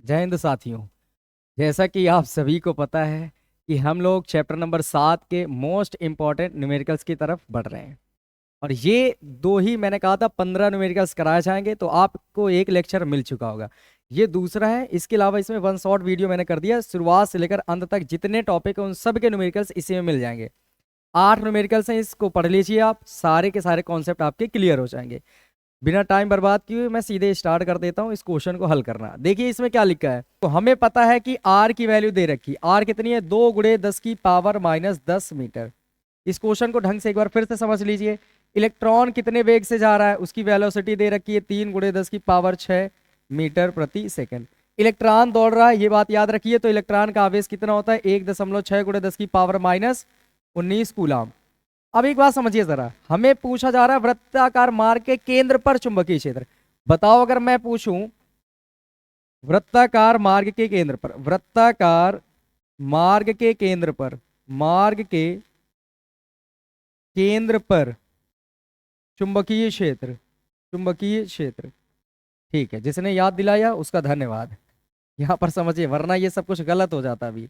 जय हिंद साथियों। जैसा कि आप सभी को पता है कि हम लोग चैप्टर नंबर 7 के मोस्ट इंपॉर्टेंट न्यूमेरिकल्स की तरफ बढ़ रहे हैं। और ये दो ही मैंने कहा था 15 न्यूमेरिकल्स कराए जाएंगे, तो आपको एक लेक्चर मिल चुका होगा। ये दूसरा है। इसके अलावा इसमें वन शॉट वीडियो मैंने कर दिया। शुरुआत से लेकर अंत तक जितने टॉपिक हैं उन सब के न्यूमेरिकल्स इसी में मिल जाएंगे। 8 न्यूमेरिकल्स हैं, इसको पढ़ लीजिए। आप सारे के सारे कॉन्सेप्ट आपके क्लियर हो जाएंगे। बिना टाइम बर्बाद किए मैं सीधे स्टार्ट कर देता हूँ इस क्वेश्चन को हल करना। देखिए इसमें क्या लिखा है। तो हमें पता है कि आर की वैल्यू दे रखी। आर कितनी है? 2 × 10⁻⁻⁻। इस क्वेश्चन को ढंग से एक बार फिर से समझ लीजिए। इलेक्ट्रॉन कितने वेग से जा रहा है, उसकी वेलोसिटी दे रखी है 3 × 10⁻6 मीटर प्रति सेकंड। इलेक्ट्रॉन दौड़ रहा है, ये बात याद रखिए। तो इलेक्ट्रॉन का आवेश कितना होता है? 1.6 × 10⁻−19 कूलाम। अब एक बात समझिए जरा, हमें पूछा जा रहा है वृत्ताकार मार्ग के केंद्र पर चुंबकीय क्षेत्र। बताओ, अगर मैं पूछूं वृत्ताकार मार्ग के केंद्र पर, वृत्ताकार मार्ग के केंद्र पर, मार्ग के केंद्र पर चुंबकीय क्षेत्र, चुंबकीय क्षेत्र। ठीक है, जिसने याद दिलाया उसका धन्यवाद। यहां पर समझिए, वरना ये सब कुछ गलत हो जाता अभी।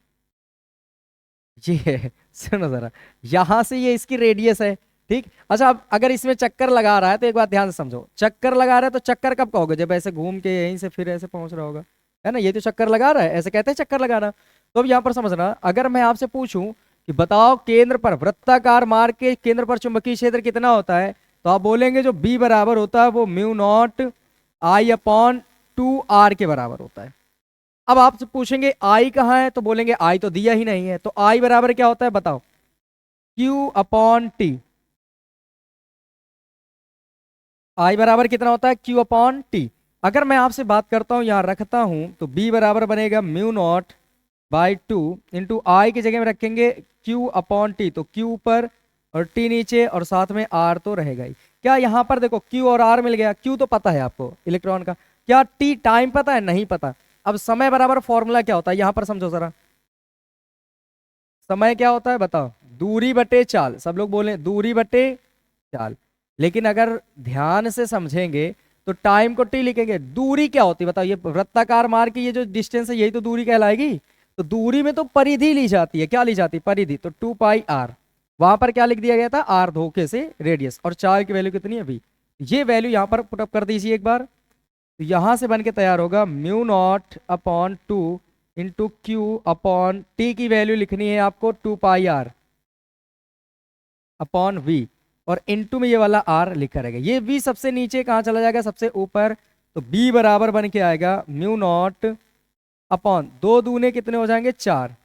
ये है, सुनो जरा। यहां से ये इसकी रेडियस है। ठीक। अच्छा, अब अगर इसमें चक्कर लगा रहा है तो एक बात ध्यान से समझो। चक्कर लगा रहा है तो चक्कर कब कहोगे? जब ऐसे घूम के यहीं से फिर ऐसे पहुंच रहा होगा, है ना? ये तो चक्कर लगा रहा है, ऐसे कहते हैं चक्कर लगाना। तो अब यहाँ पर समझना, अगर मैं आपसे पूछूं कि बताओ केंद्र पर, वृत्ताकार मार्ग के केंद्र पर चुंबकीय क्षेत्र कितना होता है, तो आप बोलेंगे जो बी बराबर होता है वो μ0I/2R के बराबर होता है। अब आपसे पूछेंगे आई कहाँ है, तो बोलेंगे आई तो दिया ही नहीं है। तो आई बराबर क्या होता है बताओ? Q/T। आई बराबर कितना होता है? Q/T। अगर मैं आपसे बात करता हूं, यहां रखता हूं, तो B बराबर बनेगा μ0/2 इंटू आई की जगह में रखेंगे Q/T। तो Q ऊपर और T नीचे और साथ में R तो रहेगा ही। क्या यहां पर देखो Q और R मिल गया? Q तो पता है आपको इलेक्ट्रॉन का। क्या T टाइम पता है? नहीं पता। अब समय बराबर फॉर्मूला क्या होता है यहां पर समझो जरा। समय क्या होता है बताओ? दूरी बटे चाल। सब लोग बोले दूरी बटे चाल। लेकिन अगर ध्यान से समझेंगे तो टाइम को टी लिखेंगे। दूरी क्या होती है बताओ? ये वृत्ताकार मार्ग की ये जो डिस्टेंस है यही तो दूरी कहलाएगी। तो दूरी में तो परिधि ली जाती है। क्या ली जाती है? परिधि। तो 2πr। वहां पर क्या लिख दिया गया था? आर धोखे से रेडियस। और चार की वैल्यू कितनी है? अभी ये वैल्यू यहां पर पुटअप कर दीजिए एक बार। तो यहां से बन के तैयार होगा μ0/2 इंटू Q/T। की वैल्यू लिखनी है आपको 2πr/V। और इंटू में ये वाला R लिखा रहेगा। ये V सबसे नीचे कहाँ चला जाएगा? सबसे ऊपर। तो B बराबर बन के आएगा μ0 दो दूने कितने हो जाएंगे? 4।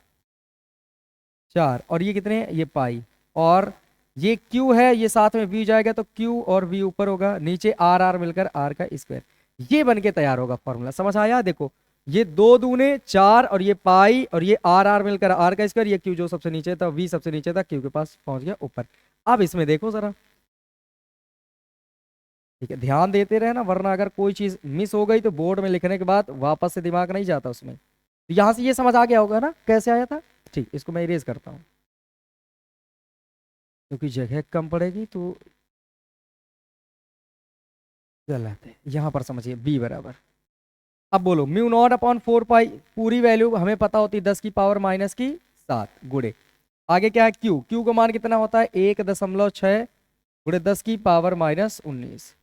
4 और ये कितने? ये पाई। और ये Q है, ये साथ में V जाएगा तो Q और V ऊपर होगा, नीचे R मिलकर R का स्क्वायर। ये बन के तैयार होगा फॉर्मूला। समझ आया? देखो, ये दो दूने 4 और ये पाई और ये R मिलकर R का स्क्वायर। ये Q जो सबसे नीचे था, V सबसे नीचे था, Q के पास पहुंच गया ऊपर। अब इसमें देखो जरा। ठीक है, ध्यान देते रहे ना, वरना अगर कोई चीज मिस हो गई तो बोर्ड में लिखने के बाद वापस से दिमाग नहीं जाता उसमें। तो यहां से ये समझ आ गया होगा ना कैसे आया था। ठीक, इसको मैं इरेज करता हूँ क्योंकि जगह कम पड़ेगी तो गलत है। यहां पर समझिए बी बराबर। अब बोलो μ0/4 पाई। पूरी वैल्यू हमें पता होती है 10⁻⁻7 गुड़े। आगे क्या है? क्यू। क्यू का मान कितना होता है? 1.6 गुड़े 10⁻⁻19।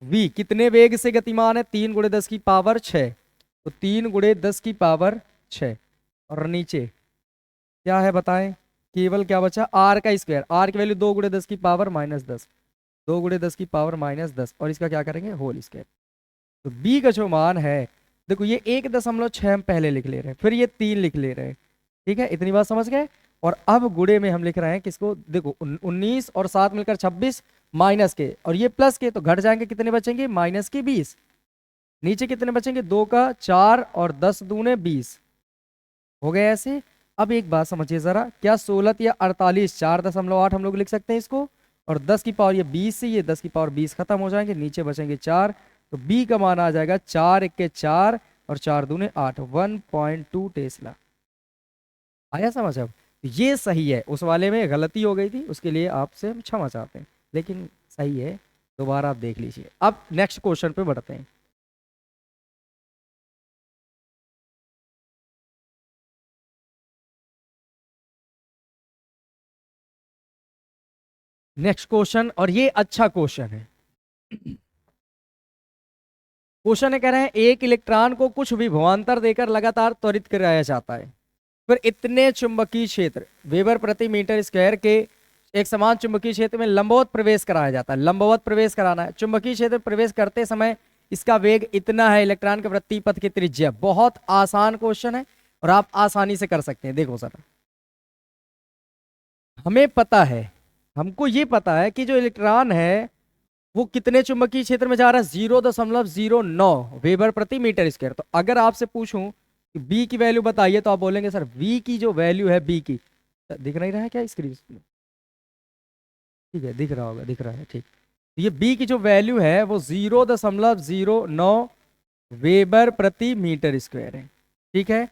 वी कितने वेग से गतिमान है? 3 × 10⁻6। तो 3 × 10⁻6। और नीचे क्या है बताएं? केवल क्या बचा? आर का स्क्वायर। आर की वैल्यू 2 × 10⁻−10। 2 × 10⁻−10 और इसका क्या करेंगे? Whole square. तो बी का जो मान है, देखो ये 1.6 हम पहले लिख ले रहे हैं, फिर ये 3 लिख ले रहे हैं। ठीक है, इतनी बात समझ गए। और अब गुड़े में हम लिख रहे हैं किसको? देखो 19 और 7 मिलकर 26 माइनस के और ये प्लस के, तो घट जाएंगे। कितने बचेंगे? -20। नीचे कितने बचेंगे? 2 का 4 और 10 दूने 20 हो गए ऐसे। अब एक बात समझिए जरा, क्या 16 या 48? 4.8 हम लोग लिख सकते हैं इसको। और 10 की पावर ये 20 से ये 10 की पावर 20 खत्म हो जाएंगे, नीचे बचेंगे 4। तो बी का मान आ जाएगा 4 × 1 = 4 और 4 दूने 8, 1.2 टेस्ला। आया समझ? अब ये सही है। उस वाले में गलती हो गई थी, उसके लिए आपसे हम क्षमा चाहते हैं, लेकिन सही है। दोबारा आप देख लीजिए। अब नेक्स्ट क्वेश्चन पे बढ़ते हैं। नेक्स्ट क्वेश्चन, और ये अच्छा क्वेश्चन है। क्वेश्चन है, कह रहे हैं एक इलेक्ट्रॉन को कुछ भी भवांतर देकर लगातार त्वरित कराया जाता है, फिर इतने चुंबकीय क्षेत्र वेबर प्रति मीटर स्क्वायर के एक समान चुंबकीय क्षेत्र में लंबवत प्रवेश कराया जाता है। लंबवत प्रवेश कराना है, चुंबकीय क्षेत्र में प्रवेश करते समय इसका वेग इतना है, इलेक्ट्रॉन के वृत्तीय पथ की त्रिज्या। बहुत आसान क्वेश्चन है और आप आसानी से कर सकते हैं। देखो सर, हमें पता है, हमको ये पता है कि जो इलेक्ट्रॉन है वो कितने चुंबकीय क्षेत्र में जा रहा है, 0.09 वेबर प्रति मीटर स्क्वायर। तो अगर आपसे पूछूं कि बी की वैल्यू बताइए, तो आप बोलेंगे सर वी की जो वैल्यू है, बी की, दिख नहीं रहा है क्या स्क्रीन में? ठीक है, दिख रहा होगा, दिख रहा है, ठीक। तो ये बी की जो वैल्यू है वो 0.09 वेबर प्रति मीटर स्क्वायर है। ठीक है,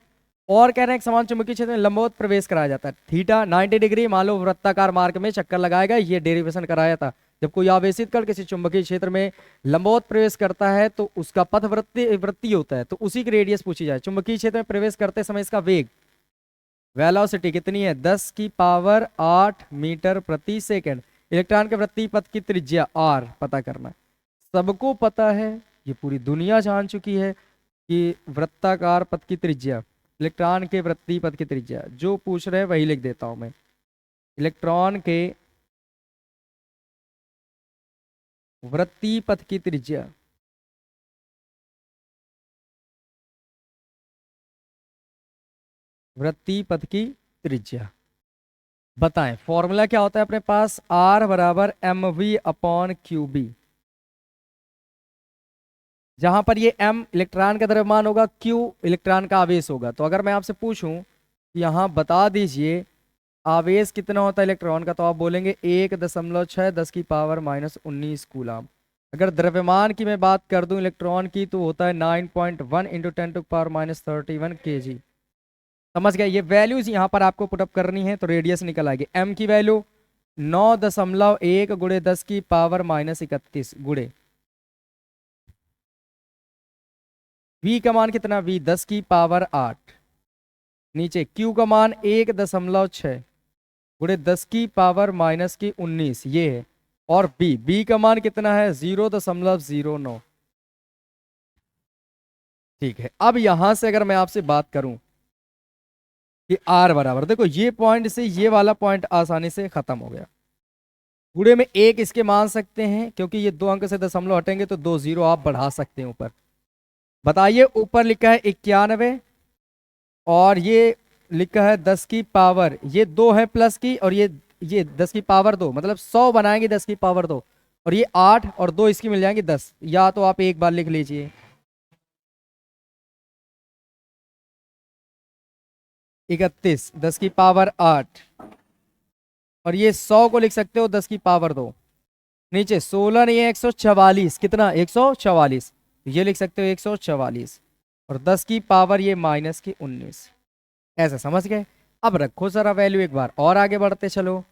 और कह रहे हैं समान चुंबकीय क्षेत्र में लंबवत प्रवेश कराया जाता है। थीटा 90 डिग्री, मान लो वृत्ताकार मार्ग में चक्कर लगाएगा। ये डेरिवेशन कराया था। जब कोई आवेशित कण किसी चुंबकीय क्षेत्र में लंबवत प्रवेश करता है तो उसका पथ वृत्तीय होता है, तो उसी की रेडियस पूछी जाए। चुंबकीय क्षेत्र में प्रवेश करते समय इसका वेग, वेलोसिटी कितनी है, 10 की पावर 8 मीटर प्रति सेकंड। इलेक्ट्रॉन के वृत्तीय पथ की त्रिज्या r पता करना है। सबको पता है, ये पूरी दुनिया जान चुकी है कि वृत्ताकार पथ की त्रिज्या, इलेक्ट्रॉन के वृत्तीय पथ की त्रिज्या। जो पूछ रहे हैं वही लिख देता हूं मैं। इलेक्ट्रॉन के वृत्तीय पथ की त्रिज्या, वृत्तीय पथ की त्रिज्या बताएं। फॉर्मूला क्या होता है अपने पास, R बराबर mv अपॉन क्यूबी। जहां पर ये m इलेक्ट्रॉन का द्रव्यमान होगा, q इलेक्ट्रॉन का आवेश होगा। तो अगर मैं आपसे पूछूं कि यहां बता दीजिए आवेश कितना होता है इलेक्ट्रॉन का, तो आप बोलेंगे 1.6 10 की पावर -19 कूलम। अगर द्रव्यमान की मैं बात कर दूं इलेक्ट्रॉन की, तो होता है 9.1 इंटू 10 टू पावर -31 kg। समझ गए? ये वैल्यूज यहाँ पर आपको पुटअप करनी है, तो रेडियस निकल आएगी। m की वैल्यू 9.1 गुणे 10 की पावर -31 गुणे v का मान कितना, v 10 की पावर 8। नीचे q का मान 1.6 गुणे 10 की पावर -19 ये है। और b का मान कितना है, 0.09। ठीक है, अब यहां से अगर मैं आपसे बात करूं कि r बराबर, देखो ये पॉइंट से ये वाला पॉइंट आसानी से खत्म हो गया। गुणे में एक इसके मान सकते हैं, क्योंकि ये 2 अंक से दशमलव हटेंगे तो 2 जीरो आप बढ़ा सकते हैं ऊपर। बताइए, ऊपर लिखा है 91 और ये लिखा है 10 की पावर, ये 2 है प्लस की, और ये 10 की पावर 2, मतलब 100 बनाएंगे 10 की पावर 2, और ये 8 और 2 इसकी मिल जाएंगे 10। या तो आप एक बार लिख लीजिए 31 10 की पावर 8, और ये 100 को लिख सकते हो 10 की पावर 2। नीचे 16 नहीं है, 144, कितना 144, ये लिख सकते हो 144, और 10 की पावर ये -19। ऐसे समझ गए? अब रखो जरा वैल्यू एक बार और आगे बढ़ते चलो।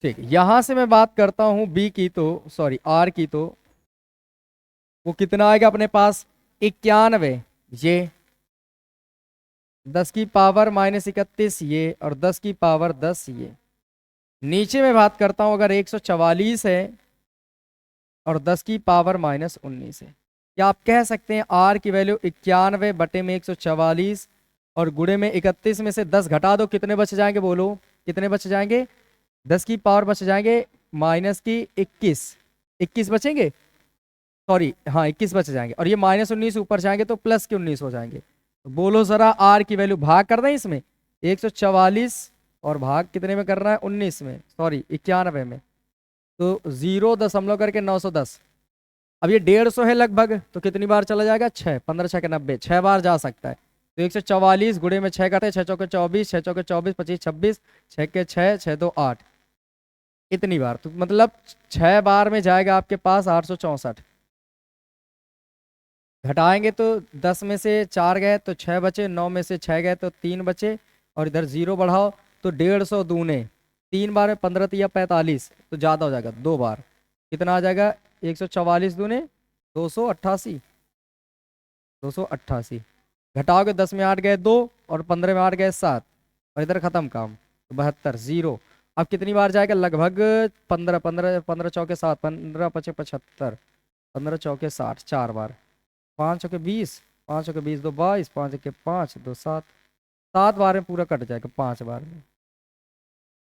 ठीक, यहां से मैं बात करता हूं बी की, तो सॉरी आर की, तो वो कितना आएगा अपने पास, 91, ये 10 की पावर -31 ये, और 10 की पावर 10 ये। नीचे में बात करता हूं, अगर 144 है और 10 की पावर -19 है, क्या आप कह सकते हैं आर की वैल्यू 91 बटे में 144 और गुणे में 31 में से 10 घटा दो, कितने बच जाएंगे, बोलो कितने बच जाएंगे? 10 की पावर बच जाएंगे माइनस की 21 बचेंगे, सॉरी हाँ 21 बच जाएंगे, और ये -19 ऊपर जाएंगे तो प्लस के 19 हो जाएंगे। तो बोलो जरा आर की वैल्यू, भाग कर दें इसमें 144 और भाग कितने में करना है, 19 में, सॉरी 91 में, तो 0 दशमलव करके 910। अब ये 150 है लगभग, तो कितनी बार चला जाएगा, 6, 15 6 के 90, 6 बार जा सकता है। तो 144 गुणे में 6 करते, 6 चौके 24, 6 चौके 24, 25 26, 6 के 6, 6 2 8, इतनी बार। तो मतलब 6 बार में जाएगा आपके पास 864। घटाएंगे तो 10 में से 4 गए तो 6 बचे, 9 में से 6 गए तो 3 बचे, और इधर 0 बढ़ाओ तो 150 दूने 3 बार में 15 तिया 45, तो ज़्यादा हो जाएगा 2 बार। कितना आ जाएगा, 144 दूने 288, 288। घटाओगे 10 में 8 गए 2 और 15 में 8 गए 7 और इधर खत्म काम। तो 72 0। अब कितनी बार जाएगा, लगभग 15 15 15 चौके 7, 15 पचे 75, 15 चौके 60, 4 बार, 5 चौके 20, 5 चौके 20, 2 22, 5 के 5, 2 7, 7 बार में पूरा कट जाएगा 5 बार में।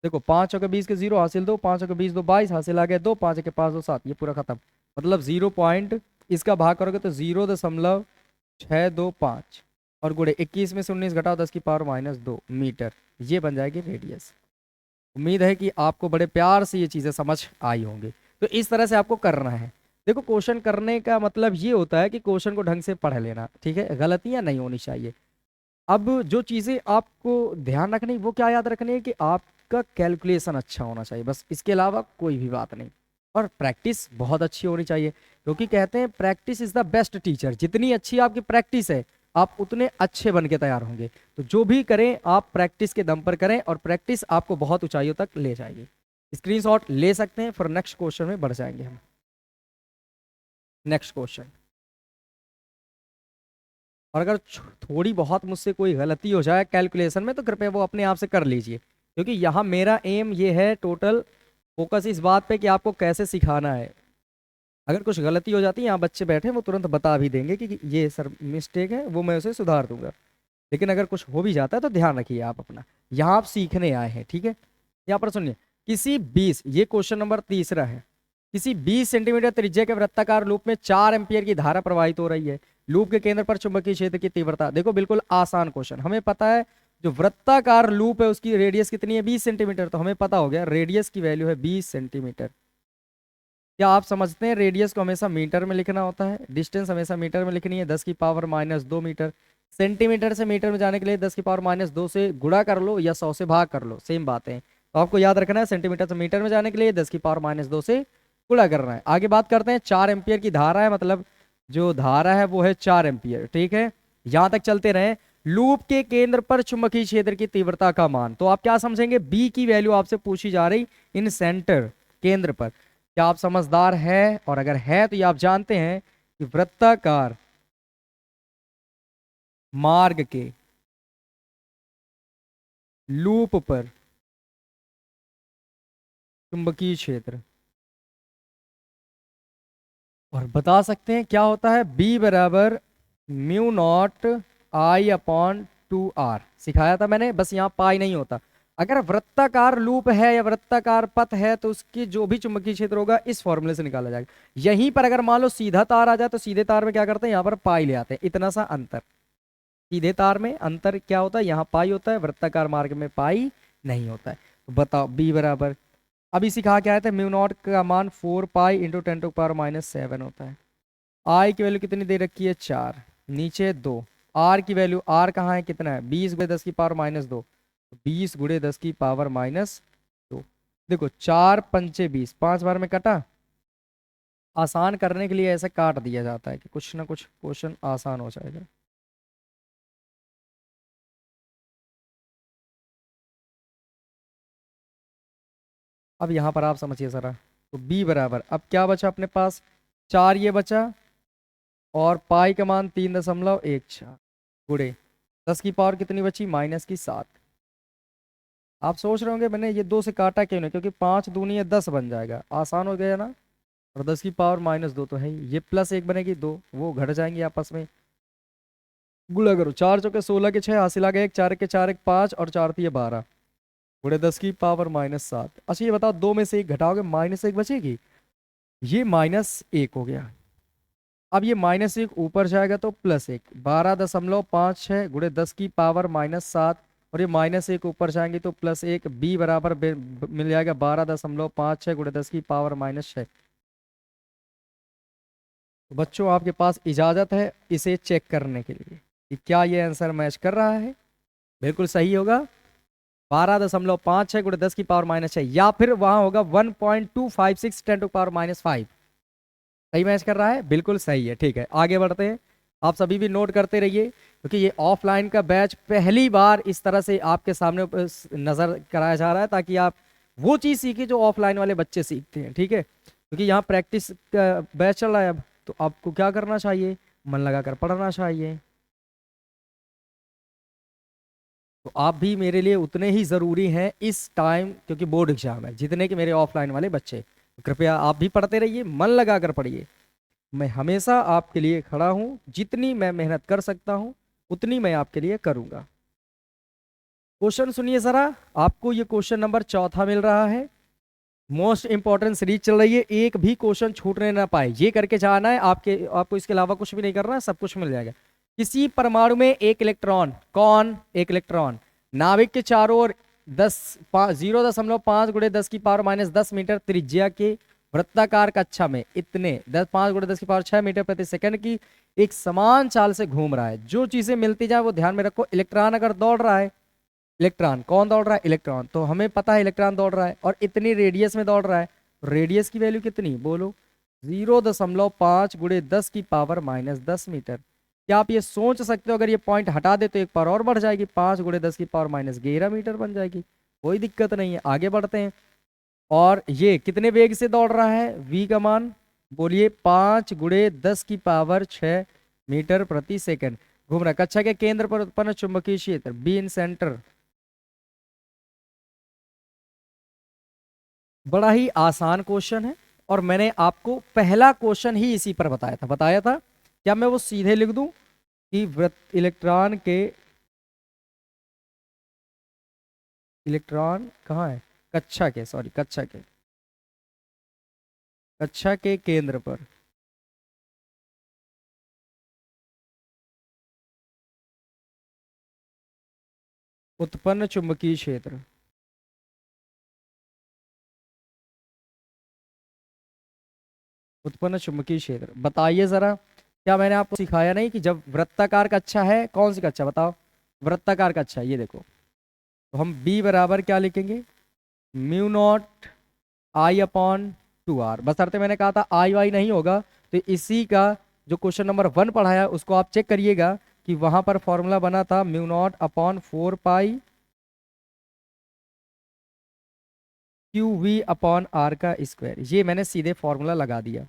देखो 5 चौके 20 के 0 हासिल 2, 5 चौके 20 2 22 हासिल आ गया 2, 5 के 5 2 7, ये पूरा खत्म। मतलब 0 पॉइंट, इसका भाग करोगे तो 0.625 और गुड़े 21 में से 19 घटाओ 10 की पावर -2 मीटर, ये बन जाएगी रेडियस। उम्मीद है कि आपको बड़े प्यार से ये चीज़ें समझ आई होंगी। तो इस तरह से आपको करना है। देखो क्वेश्चन करने का मतलब ये होता है कि क्वेश्चन को ढंग से पढ़ लेना, ठीक है, गलतियां नहीं होनी चाहिए। अब जो चीज़ें आपको ध्यान रखनी, वो क्या याद रखनी है कि आपका कैलकुलेशन अच्छा होना चाहिए, बस इसके अलावा कोई भी बात नहीं। और प्रैक्टिस बहुत अच्छी होनी चाहिए, क्योंकि कहते हैं practice is the best teacher. जितनी अच्छी आपकी प्रैक्टिस है, आप उतने अच्छे बन के तैयार होंगे। तो जो भी करें आप प्रैक्टिस के दम पर करें, और प्रैक्टिस आपको बहुत ऊंचाइयों तक ले जाएगी। स्क्रीनशॉट ले सकते हैं, फिर नेक्स्ट क्वेश्चन में बढ़ जाएंगे हम। Next question. और अगर थोड़ी बहुत मुझसे कोई गलती हो जाए कैलकुलेशन में, तो कृपया वो अपने आप से कर लीजिए, क्योंकि यहाँ मेरा एम ये है, टोटल फोकस इस बात पे कि आपको कैसे सिखाना है। अगर कुछ गलती हो जाती है, यहाँ बच्चे बैठे हैं, वो तुरंत बता भी देंगे कि ये सर मिस्टेक है, वो मैं उसे सुधार दूंगा। लेकिन अगर कुछ हो भी जाता है तो ध्यान रखिए आप अपना, यहाँ आप सीखने आए हैं, ठीक है। यहाँ पर सुनिए, किसी 20, ये क्वेश्चन नंबर तीसरा है, किसी 20 सेंटीमीटर त्रिज्या के वृत्ताकार लूप में 4 एम्पियर की धारा प्रवाहित हो रही है। लूप के केंद्र पर चुंबकीय क्षेत्र की तीव्रता, देखो बिल्कुल आसान क्वेश्चन, हमें पता है जो वृत्ताकार लूप है उसकी रेडियस कितनी है, 20 सेंटीमीटर, तो हमें पता हो गया रेडियस की वैल्यू है 20 सेंटीमीटर। क्या आप समझते हैं रेडियस को हमेशा मीटर में लिखना होता है, डिस्टेंस हमेशा मीटर में लिखनी है, 10 की पावर -2 मीटर। सेंटीमीटर से मीटर में जाने के लिए 10 की पावर -2 से गुणा कर लो या 100 से भाग कर लो, सेम बात है। तो आपको याद रखना है सेंटीमीटर से मीटर में जाने के लिए 10 की पावर -2 से गुणा करना है। आगे बात करते हैं, 4 एम्पियर की धारा है, मतलब जो धारा है वो है 4 एम्पियर, ठीक है। यहां तक चलते रहे। लूप के केंद्र पर चुंबकीय क्षेत्र की तीव्रता का मान, तो आप क्या समझेंगे, बी की वैल्यू आपसे पूछी जा रही, इन सेंटर, केंद्र पर। क्या आप समझदार हैं? और अगर है तो ये आप जानते हैं कि वृत्ताकार मार्ग के लूप पर चुंबकीय क्षेत्र, और बता सकते हैं क्या होता है, बी बराबर μ0I/2R, सिखाया था मैंने, बस यहाँ पाई नहीं होता। अगर वृत्ताकार लूप है या वृत्ताकार पथ है, तो उसकी जो भी चुंबकीय क्षेत्र होगा इस फॉर्मूले से निकाला जाएगा। यहीं पर अगर मान लो सीधा तार आ जाए, तो सीधे तार में क्या करते हैं, यहाँ पर पाई ले आते हैं, इतना सा अंतर। सीधे तार में अंतर क्या होता है, यहाँ पाई होता है, वृत्ताकार मार्ग में पाई नहीं होता है। तो बताओ बी बराबर, अभी सिखा के आए थे, μ0 का मान 4 पाई इंटू 10⁻⁷ होता है। आई की वैल्यू कितनी दे रखी है, 4, नीचे 2। आर की वैल्यू, आर कहाँ है, कितना है, 20 गुणे 10 की पावर -2, 20 गुणे 10 की पावर -2। देखो 4 पंचे 20, 5 बार में कटा। आसान करने के लिए ऐसे काट दिया जाता है कि कुछ ना कुछ क्वेश्चन आसान हो जाएगा। अब यहाँ पर आप समझिए जरा, तो b बराबर, अब क्या बचा अपने पास, 4 ये बचा, और पाई का मान 3.14 गुणे 10 की पावर कितनी बची, -7। आप सोच रहे होंगे मैंने ये 2 से काटा क्यों नहीं, क्योंकि 5 दूनी है 10 बन जाएगा, आसान हो गया ना। और 10 की पावर -2 तो है ही, ये +1 बनेगी 2, वो घट जाएंगे आपस में, गुणा करो, 4 चौके 16 के 6 हासिल आ गए, 1 4 के 4 1 5 और 4 3 12 गुणे 10 की पावर -7। अच्छा ये बताओ, 2 में से 1 घटाओगे, -1 बचेगी, ये -1 हो गया। अब ये -1 ऊपर जाएगा तो +1, 12.56 गुणे 10 की पावर -7, और ये -1 ऊपर जाएंगे तो +1, b बराबर मिल जाएगा 12.56 गुणे 10 की पावर -6। तो बच्चों आपके पास इजाजत है इसे चेक करने के लिए कि क्या ये आंसर मैच कर रहा है। बिल्कुल सही होगा, 12.56 गुणे 10 की पावर -6, या फिर वहां होगा 1.256 10⁻⁵। सही मैच कर रहा है, बिल्कुल सही है। ठीक है, आगे बढ़ते हैं। आप सभी भी नोट करते रहिए, क्योंकि ये ऑफलाइन का बैच पहली बार इस तरह से आपके सामने नजर कराया जा रहा है, ताकि आप वो चीज़ सीखें जो ऑफलाइन वाले बच्चे सीखते हैं, ठीक है। क्योंकि यहाँ प्रैक्टिस का बैच चल रहा है अब, तो आपको क्या करना चाहिए, मन लगाकर पढ़ना चाहिए। तो आप भी मेरे लिए उतने ही ज़रूरी हैं इस टाइम, क्योंकि बोर्ड एग्जाम है, जितने कि मेरे ऑफलाइन वाले बच्चे। तो कृपया आप भी पढ़ते रहिए, मन लगा कर पढ़िए। मैं हमेशा आपके लिए खड़ा हूँ, जितनी मैं मेहनत कर सकता हूँ उतनी मैं आपके लिए करूँगा। क्वेश्चन सुनिए ज़रा। आपको ये क्वेश्चन नंबर चौथा मिल रहा है। मोस्ट इंपॉर्टेंट सीरीज चल रही है, एक भी क्वेश्चन छूटने ना पाए, ये करके जाना है। आपको इसके अलावा कुछ भी नहीं करना है, सब कुछ मिल जाएगा। किसी परमाणु में एक इलेक्ट्रॉन, कौन एक इलेक्ट्रॉन, नाभिक के चारों ओर 0.5 × 10 की पावर -10 त्रिज्या के वृत्ताकार कक्षा में इतने 5 × 10 की पावर 6 मीटर प्रति सेकंड की एक समान चाल से घूम रहा है। जो चीजें मिलती जाए वो ध्यान में रखो। इलेक्ट्रॉन अगर दौड़ रहा है, इलेक्ट्रॉन कौन दौड़ रहा है, इलेक्ट्रॉन, तो हमें पता है इलेक्ट्रॉन दौड़ रहा है और इतनी रेडियस में दौड़ रहा है। रेडियस की वैल्यू कितनी बोलो, 0.5 × 10 की पावर -10 मीटर। क्या आप ये सोच सकते हो, अगर ये पॉइंट हटा दे तो एक पावर और बढ़ जाएगी, 5 × 10 की पावर -11 मीटर बन जाएगी। कोई दिक्कत नहीं है, आगे बढ़ते हैं। और ये कितने वेग से दौड़ रहा है, v का मान बोलिए, 5 × 10 की पावर 6 मीटर प्रति सेकंड घूम रहा है। कक्षा के केंद्र पर उत्पन्न चुंबकीय क्षेत्र बी इन सेंटर। बड़ा ही आसान क्वेश्चन है, और मैंने आपको पहला क्वेश्चन ही इसी पर बताया था। क्या मैं वो सीधे लिख दूं कि वृत्त इलेक्ट्रॉन कहाँ है, कक्षा के केंद्र पर उत्पन्न चुंबकीय क्षेत्र, उत्पन्न चुंबकीय क्षेत्र बताइए जरा। क्या मैंने आपको सिखाया नहीं कि जब वृत्ताकार कक्षा है, कौन सी कक्षा बताओ, वृत्ताकार कक्षा, ये देखो, तो हम b बराबर क्या लिखेंगे, μ0 I/2r। बशर्ते मैंने कहा था आई वाई नहीं होगा, तो इसी का जो क्वेश्चन नंबर 1 पढ़ाया उसको आप चेक करिएगा कि वहां पर फॉर्मूला बना था μ0/4 पाई QV/r का स्क्वायर। ये मैंने सीधे फॉर्मूला लगा दिया।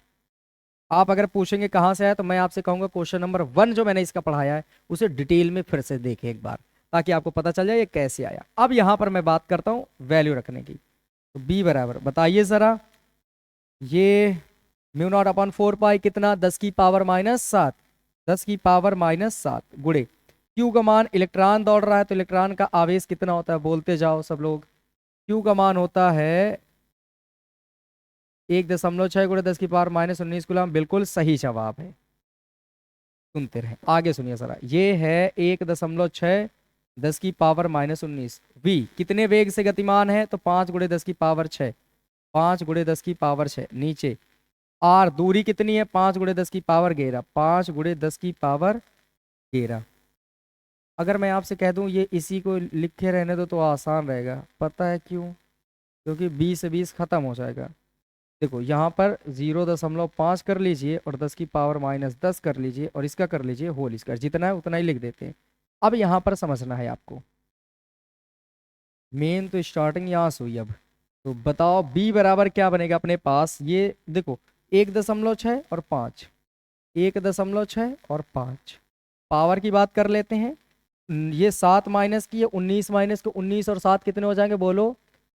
आप अगर पूछेंगे कहाँ से आया, तो मैं आपसे कहूंगा क्वेश्चन नंबर 1 जो मैंने इसका पढ़ाया है उसे डिटेल में फिर से देखें एक बार, ताकि आपको पता चल जाए ये कैसे आया। अब यहाँ पर मैं बात करता हूँ वैल्यू रखने की। तो b बराबर बताइए जरा, ये μ0/4 पाई कितना, 10 की पावर -7, 10 की पावर -7 गुणे q का मान, इलेक्ट्रॉन दौड़ रहा है तो इलेक्ट्रॉन का आवेश कितना होता है, बोलते जाओ सब लोग। q का मान होता है 1.6 × 10 की पावर -19 गुलाम, बिल्कुल सही जवाब है। सुनते रहे, आगे सुनिए जरा। ये है 1.6 10 की पावर -19। v कितने वेग से गतिमान है, तो 5 × 10 की पावर 6, 5 × 10 की पावर 6 नीचे। r दूरी कितनी है, 5 × 10 की पावर 11, 5 × 10 की पावर 11। अगर मैं आपसे कह दूं ये इसी को लिखे रहने दो तो आसान रहेगा, पता है क्यों, क्योंकि 20 से 20 खत्म हो जाएगा। देखो यहाँ पर 0.5 कर लीजिए और 10 की पावर -10 कर लीजिए और इसका कर लीजिए होल स्क्वायर, जितना है उतना ही लिख देते हैं। अब यहाँ पर समझना है आपको, मेन तो स्टार्टिंग यहाँ से हुई। अब तो बताओ b बराबर क्या बनेगा अपने पास, ये देखो 1.6 और 5, 1.6 और 5। पावर की बात कर लेते हैं। ये 7 माइनस की है, 19 माइनस के, 19 और 7 कितने हो जाएंगे बोलो,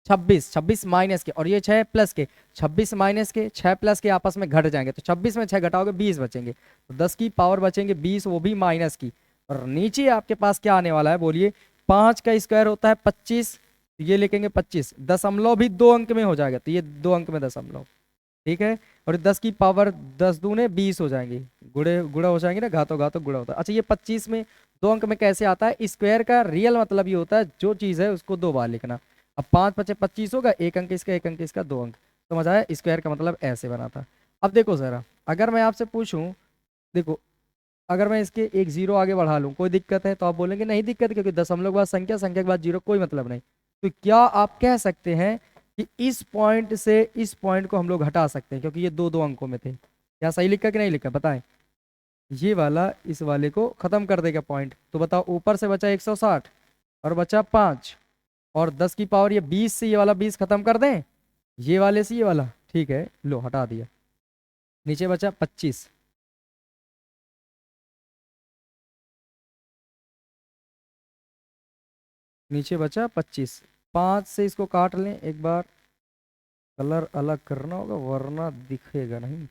26, 26 माइनस के, और ये 6 प्लस के, 26 माइनस के 6 प्लस के आपस में घट जाएंगे, तो 26 में 6 घटाओगे 20 बचेंगे, तो 10 की पावर बचेंगे 20, वो भी माइनस की। और नीचे आपके पास क्या आने वाला है बोलिए, 5 का स्क्वायर होता है 25, ये लिखेंगे 25, दशमलव भी 2 अंक में हो जाएगा, तो ये 2 अंक में दशमलव, ठीक है। और 10 की पावर 10 दूने 20 हो जाएंगे, गुड़े गुड़ा हो जाएंगे ना, घातों घातों गुड़ा होता है। अच्छा, ये 25 में 2 अंक में कैसे आता है, स्क्वायर का रियल मतलब ये होता है जो चीज़ है उसको 2 बार लिखना। अब 5 × 5 = 25 होगा, 1 अंक इसका, 1 अंक इसका, 2 अंक। समझ आया, स्क्वायर का मतलब ऐसे बना था। अब देखो जरा, अगर मैं आपसे पूछूं, देखो अगर मैं इसके एक जीरो आगे बढ़ा लूं, कोई दिक्कत है, तो आप बोलेंगे नहीं दिक्कत, क्योंकि दशमलव के बाद संख्या, संख्या के बाद जीरो, कोई मतलब नहीं। तो क्या आप कह सकते हैं कि इस पॉइंट से इस पॉइंट को हम लोग हटा सकते हैं, क्योंकि ये दो दो अंकों में थे। क्या सही लिखा कि नहीं लिखा बताएं। ये वाला इस वाले को खत्म कर देगा पॉइंट, तो बताओ ऊपर से बचा 160 और बचा 5, और 10 की पावर ये 20 से ये वाला 20 खत्म कर दें, ये वाले से ये वाला, ठीक है, लो हटा दिया, नीचे बचा 25। नीचे बचा 25। 5 से इसको काट लें एक बार, कलर अलग करना होगा वरना दिखेगा नहीं।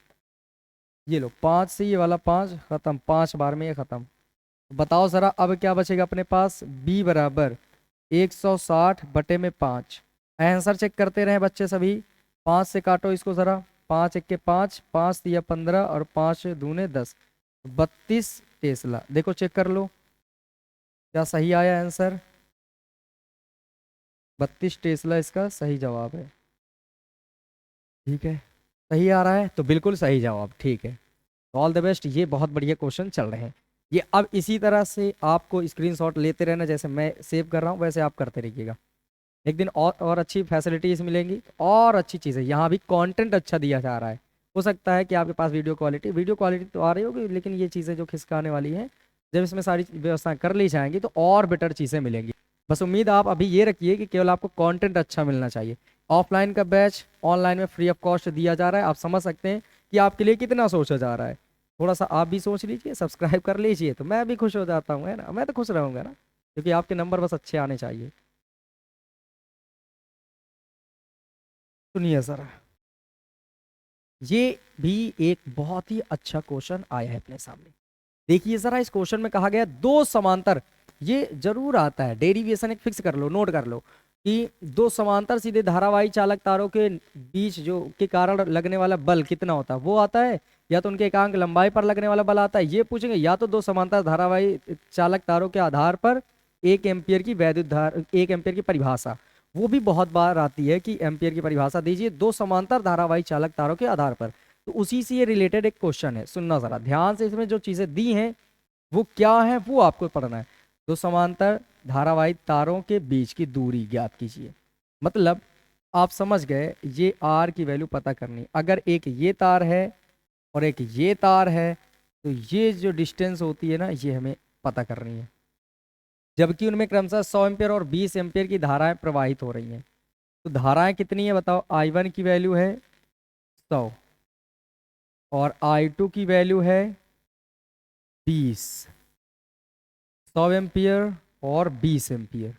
ये लो 5 से ये वाला 5 खत्म, 5 बार में ये खत्म। बताओ जरा अब क्या बचेगा अपने पास, b बराबर 160 बटे में 5। आंसर चेक करते रहे बच्चे सभी। 5 से काटो इसको जरा, 5 एक के 5, 5 दिया 15 और 5 दूने 10, 32 टेस्ला। देखो चेक कर लो क्या सही आया आंसर। 32 टेस्ला इसका सही जवाब है। ठीक है, सही आ रहा है तो बिल्कुल सही जवाब। ठीक है, ऑल द बेस्ट। ये बहुत बढ़िया क्वेश्चन चल रहे हैं। ये अब इसी तरह से आपको स्क्रीनशॉट लेते रहना, जैसे मैं सेव कर रहा हूँ वैसे आप करते रहिएगा। एक दिन और अच्छी फैसिलिटीज मिलेंगी और अच्छी चीज़ें। यहाँ भी कंटेंट अच्छा दिया जा रहा है। हो सकता है कि आपके पास वीडियो क्वालिटी तो आ रही होगी, लेकिन ये चीज़ें जो खिसकाने वाली हैं, जब इसमें सारी व्यवस्था कर ली जाएंगी तो और बेटर चीज़ें मिलेंगी। बस उम्मीद आप अभी ये रखिए कि केवल आपको कंटेंट अच्छा मिलना चाहिए। ऑफलाइन का बैच ऑनलाइन में फ्री ऑफ कॉस्ट दिया जा रहा है। आप समझ सकते हैं कि आपके लिए कितना सोचा जा रहा है। थोड़ा सा आप भी सोच लीजिए, सब्सक्राइब कर लीजिए तो मैं भी खुश हो जाता हूँ, है ना। मैं तो खुश रहूँगा ना, क्योंकि आपके नंबर बस अच्छे आने चाहिए। सुनिए सर, ये भी एक बहुत ही अच्छा क्वेश्चन आया है अपने सामने। देखिए जरा, इस क्वेश्चन में कहा गया दो समांतर, ये जरूर आता है, डेरिवेशन एक फिक्स कर लो, नोट कर लो कि दो समांतर सीधे धारावाही चालक तारों के बीच जो के कारण लगने वाला बल कितना होता है वो आता है, या तो उनके एकांक लंबाई पर लगने वाला बल आता है ये पूछेंगे, या तो दो समांतर धारावाही चालक तारों के आधार पर 1 एम्पियर की वैद्युत धारा, 1 एम्पियर की परिभाषा। वो भी बहुत बार आती है कि एम्पियर की परिभाषा दीजिए दो समांतर धारावाही चालक तारों के आधार पर। तो उसी से ये रिलेटेड एक क्वेश्चन है, सुनना जरा ध्यान से। इसमें जो चीजें दी हैं वो क्या है वो आपको पढ़ना है। दो समांतर धारावाही तारों के बीच की दूरी ज्ञात कीजिए। मतलब आप समझ गए, ये आर की वैल्यू पता करनी। अगर एक ये तार है और एक ये तार है तो ये जो डिस्टेंस होती है ना, ये हमें पता करनी है। जबकि उनमें क्रमशः 100 एम्पियर और 20 एम्पियर की धाराएं प्रवाहित हो रही हैं। तो धाराएं कितनी है बताओ। I1 की वैल्यू है 100 और I2 की वैल्यू है 20। 100 एम्पियर और 20 एम्पियर।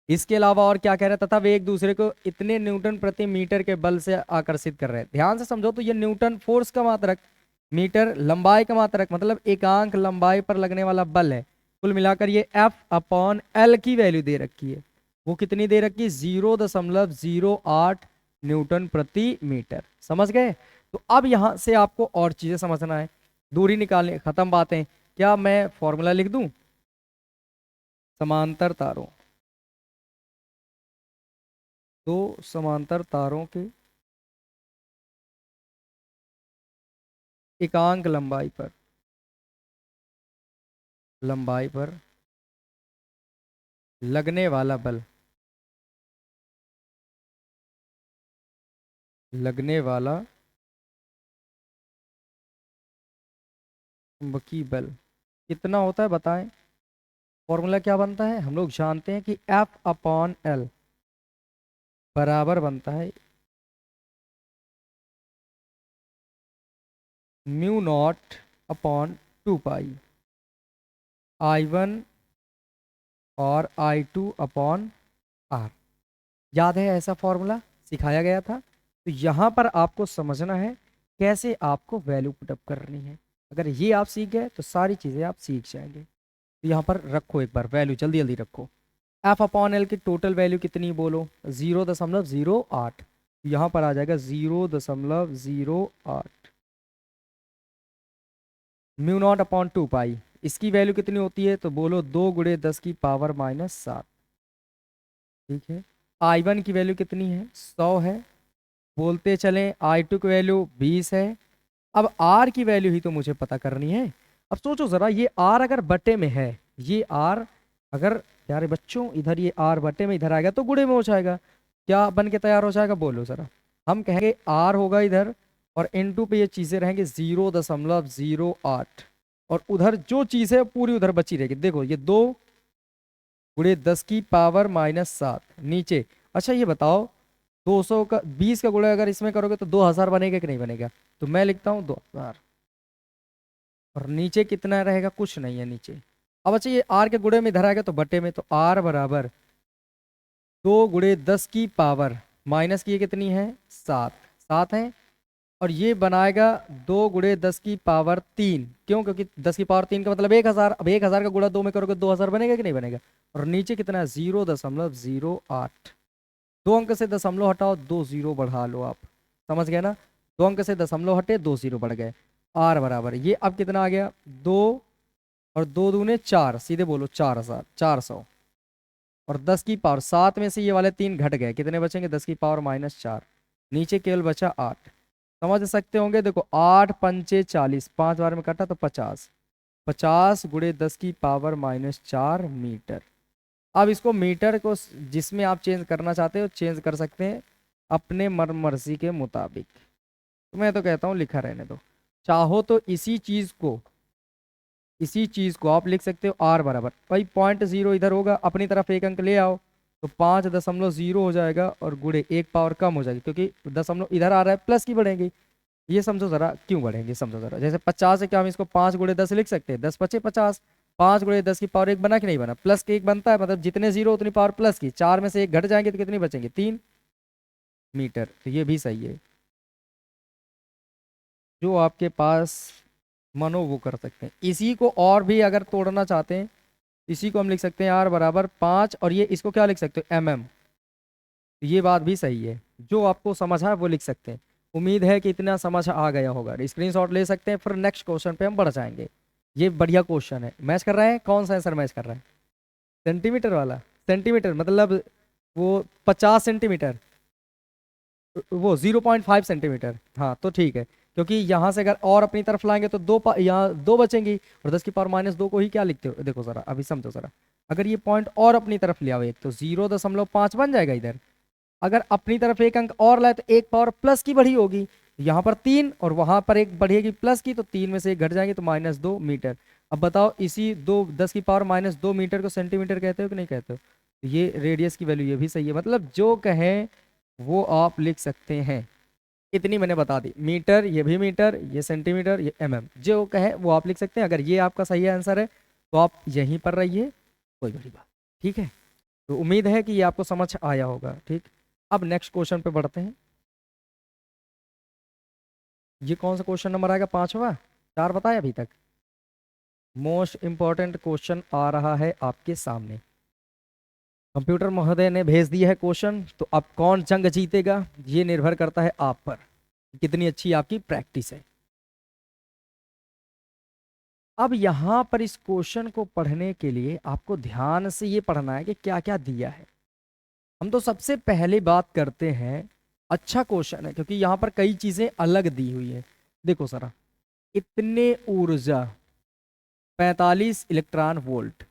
इसके अलावा और क्या कह रहे हैं, तथा वे एक दूसरे को इतने न्यूटन प्रति मीटर के बल से आकर्षित कर रहे हैं। ध्यान से समझो, तो ये न्यूटन फोर्स का मात्रक, मीटर लंबाई का मात्रक, मतलब एकांक लंबाई पर लगने वाला बल है। कुल मिलाकर ये F/L की वैल्यू दे रखी है। वो कितनी दे रखी है, 0.08 न्यूटन प्रति मीटर। समझ गए। तो अब यहां से आपको और चीजें समझना है। दूरी निकालने, खत्म बातें। क्या मैं फॉर्मूला लिख दूं, समांतर तारों, दो समांतर तारों के एकांक लंबाई पर लगने वाला बल, लगने वाला चुंबकीय बल कितना होता है बताएं। फॉर्मूला क्या बनता है, हम लोग जानते हैं कि F/L बराबर बनता है म्यू नॉट अपॉन 2 पाई I1 और I2 अपॉन R। याद है ऐसा फॉर्मूला सिखाया गया था। तो यहाँ पर आपको समझना है कैसे आपको वैल्यू पुटअप करनी है। अगर ये आप सीख गए तो सारी चीज़ें आप सीख जाएंगे। तो यहाँ पर रखो एक बार वैल्यू, जल्दी जल्दी रखो। F/L की टोटल वैल्यू कितनी बोलो, 0.08। यहाँ पर आ जाएगा 0.08 म्यू नॉट अपॉन 2 पाई। इसकी वैल्यू कितनी होती है तो बोलो 2 × 10⁻⁷। ठीक है। I1 की वैल्यू कितनी है, 100 है। बोलते चलें I2 की वैल्यू 20 है। अब R की वैल्यू ही तो मुझे पता करनी है। अब सोचो जरा, ये R अगर बटे में है, ये R अगर, प्यारे बच्चों इधर ये R बटे में इधर आएगा तो गुणे में हो जाएगा। क्या बन के तैयार हो जाएगा बोलो जरा। हम कहेंगे R होगा इधर और इनटू पे ये चीजें रहेंगे 0.08 और उधर जो चीज है पूरी उधर बची रहेगी। देखो ये 2 × 10⁻⁷ नीचे। अच्छा ये बताओ, 200 का 20 का गुणा अगर इसमें करोगे तो 2000 बनेगा कि नहीं बनेगा। तो मैं लिखता हूँ 2000 और नीचे कितना रहेगा, कुछ नहीं है नीचे। अब अच्छा ये आर के गुणे में इधर आएगा तो बटे में, तो आर बराबर 2 गुणे 10 की पावर माइनस की ये कितनी है 7, 7 है। और ये बनाएगा 2 गुणे 10 की पावर 3, क्यों? क्योंकि 10 की पावर 3 का मतलब 1000। अब 1000 का गुणा 2 में करोगे 2000 बनेगा कि नहीं बनेगा? और नीचे कितना है 0.08। 2 अंक से दशमलव हटाओ, 2 जीरो बढ़ा लो आप, समझ गए ना? 2 अंक से दशमलव हटे, 2 जीरो बढ़ गए। आर बराबर ये अब कितना आ गया 2 और 2 दूने 4, सीधे बोलो 400। और 10 की पावर 7 में से ये वाले 3 घट गए, कितने बचेंगे 10 की पावर -4, नीचे केवल बचा 8। समझ सकते होंगे, देखो 8 पंचे 40, 5 बार में कटा तो 50, 50 गुणे 10 की पावर -4 मीटर। अब इसको मीटर को जिसमें आप चेंज करना चाहते हो चेंज कर सकते हैं अपने मर्जी के मुताबिक। तो मैं तो कहता हूँ लिखा रहने दो। चाहो तो इसी चीज को आप लिख सकते हो आर बराबर, भाई 0.0 इधर होगा, अपनी तरफ एक अंक ले आओ तो 5.0 हो जाएगा, और गुणे एक पावर कम हो जाएगी क्योंकि दशमलव इधर आ रहा है, प्लस की बढ़ेगी। ये समझो जरा क्यों बढ़ेंगे, समझो जरा। जैसे 50 है, क्या हम इसको 5 गुणे 10 लिख सकते हैं? 10 पचे 50, 5 गुणे 10 की पावर 1 बना कि नहीं बना? प्लस के 1 बनता है, मतलब जितने जीरो उतनी पावर प्लस की, 4 में से 1 घट जाएंगे तो कितनी बचेंगे 3 मीटर। तो ये भी सही है, जो आपके पास मनो वो कर सकते हैं। इसी को और भी अगर तोड़ना चाहते हैं, इसी को हम लिख सकते हैं आर बराबर 5, और ये इसको क्या लिख सकते हो mm। ये बात भी सही है, जो आपको समझ है वो लिख सकते हैं। उम्मीद है कि इतना समझ आ गया होगा, स्क्रीनशॉट ले सकते हैं, फिर नेक्स्ट क्वेश्चन पे हम बढ़ जाएंगे। ये बढ़िया क्वेश्चन है, मैच कर रहा है, कौन सा आंसर मैच कर रहा है? सेंटीमीटर वाला, सेंटीमीटर मतलब वो 50 सेंटीमीटर, वो 0.5 सेंटीमीटर, हाँ तो ठीक है। क्योंकि यहाँ से अगर और अपनी तरफ लाएंगे तो यहाँ 2 बचेंगी, और 10 की पावर -2 को ही क्या लिखते हो? देखो जरा अभी समझो जरा, अगर ये पॉइंट और अपनी तरफ ले आओ एक, तो 0.5 बन जाएगा इधर। अगर अपनी तरफ एक अंक और लाए तो एक पावर प्लस की बढ़ी होगी, यहाँ पर 3 और वहां पर एक बढ़ेगी प्लस की, तो 3 में से एक घट जाएंगे तो -2 मीटर। अब बताओ इसी 10 की पावर -2 मीटर को सेंटीमीटर कहते हो कि नहीं कहते हो? तो ये रेडियस की वैल्यू ये भी सही है, मतलब जो कहें वो आप लिख सकते हैं। इतनी मैंने बता दी, मीटर ये भी मीटर, ये सेंटीमीटर, ये जो कहे वो आप लिख सकते हैं। अगर ये आपका सही आंसर है तो आप यहीं पर रहिए, कोई बड़ी बात, ठीक है। तो उम्मीद है कि ये आपको समझ आया होगा, ठीक। अब नेक्स्ट क्वेश्चन पे बढ़ते हैं। ये कौन सा क्वेश्चन नंबर आएगा? 5वां, 4 बताया अभी तक। मोस्ट इंपॉर्टेंट क्वेश्चन आ रहा है आपके सामने, कंप्यूटर महोदय ने भेज दिया है क्वेश्चन। तो अब कौन जंग जीतेगा ये निर्भर करता है आप पर, कितनी अच्छी आपकी प्रैक्टिस है। अब यहाँ पर इस क्वेश्चन को पढ़ने के लिए आपको ध्यान से ये पढ़ना है कि क्या क्या दिया है। हम तो सबसे पहले बात करते हैं, अच्छा क्वेश्चन है क्योंकि यहाँ पर कई चीजें अलग दी हुई है। देखो सरा, इतने ऊर्जा 45 इलेक्ट्रॉन वोल्ट,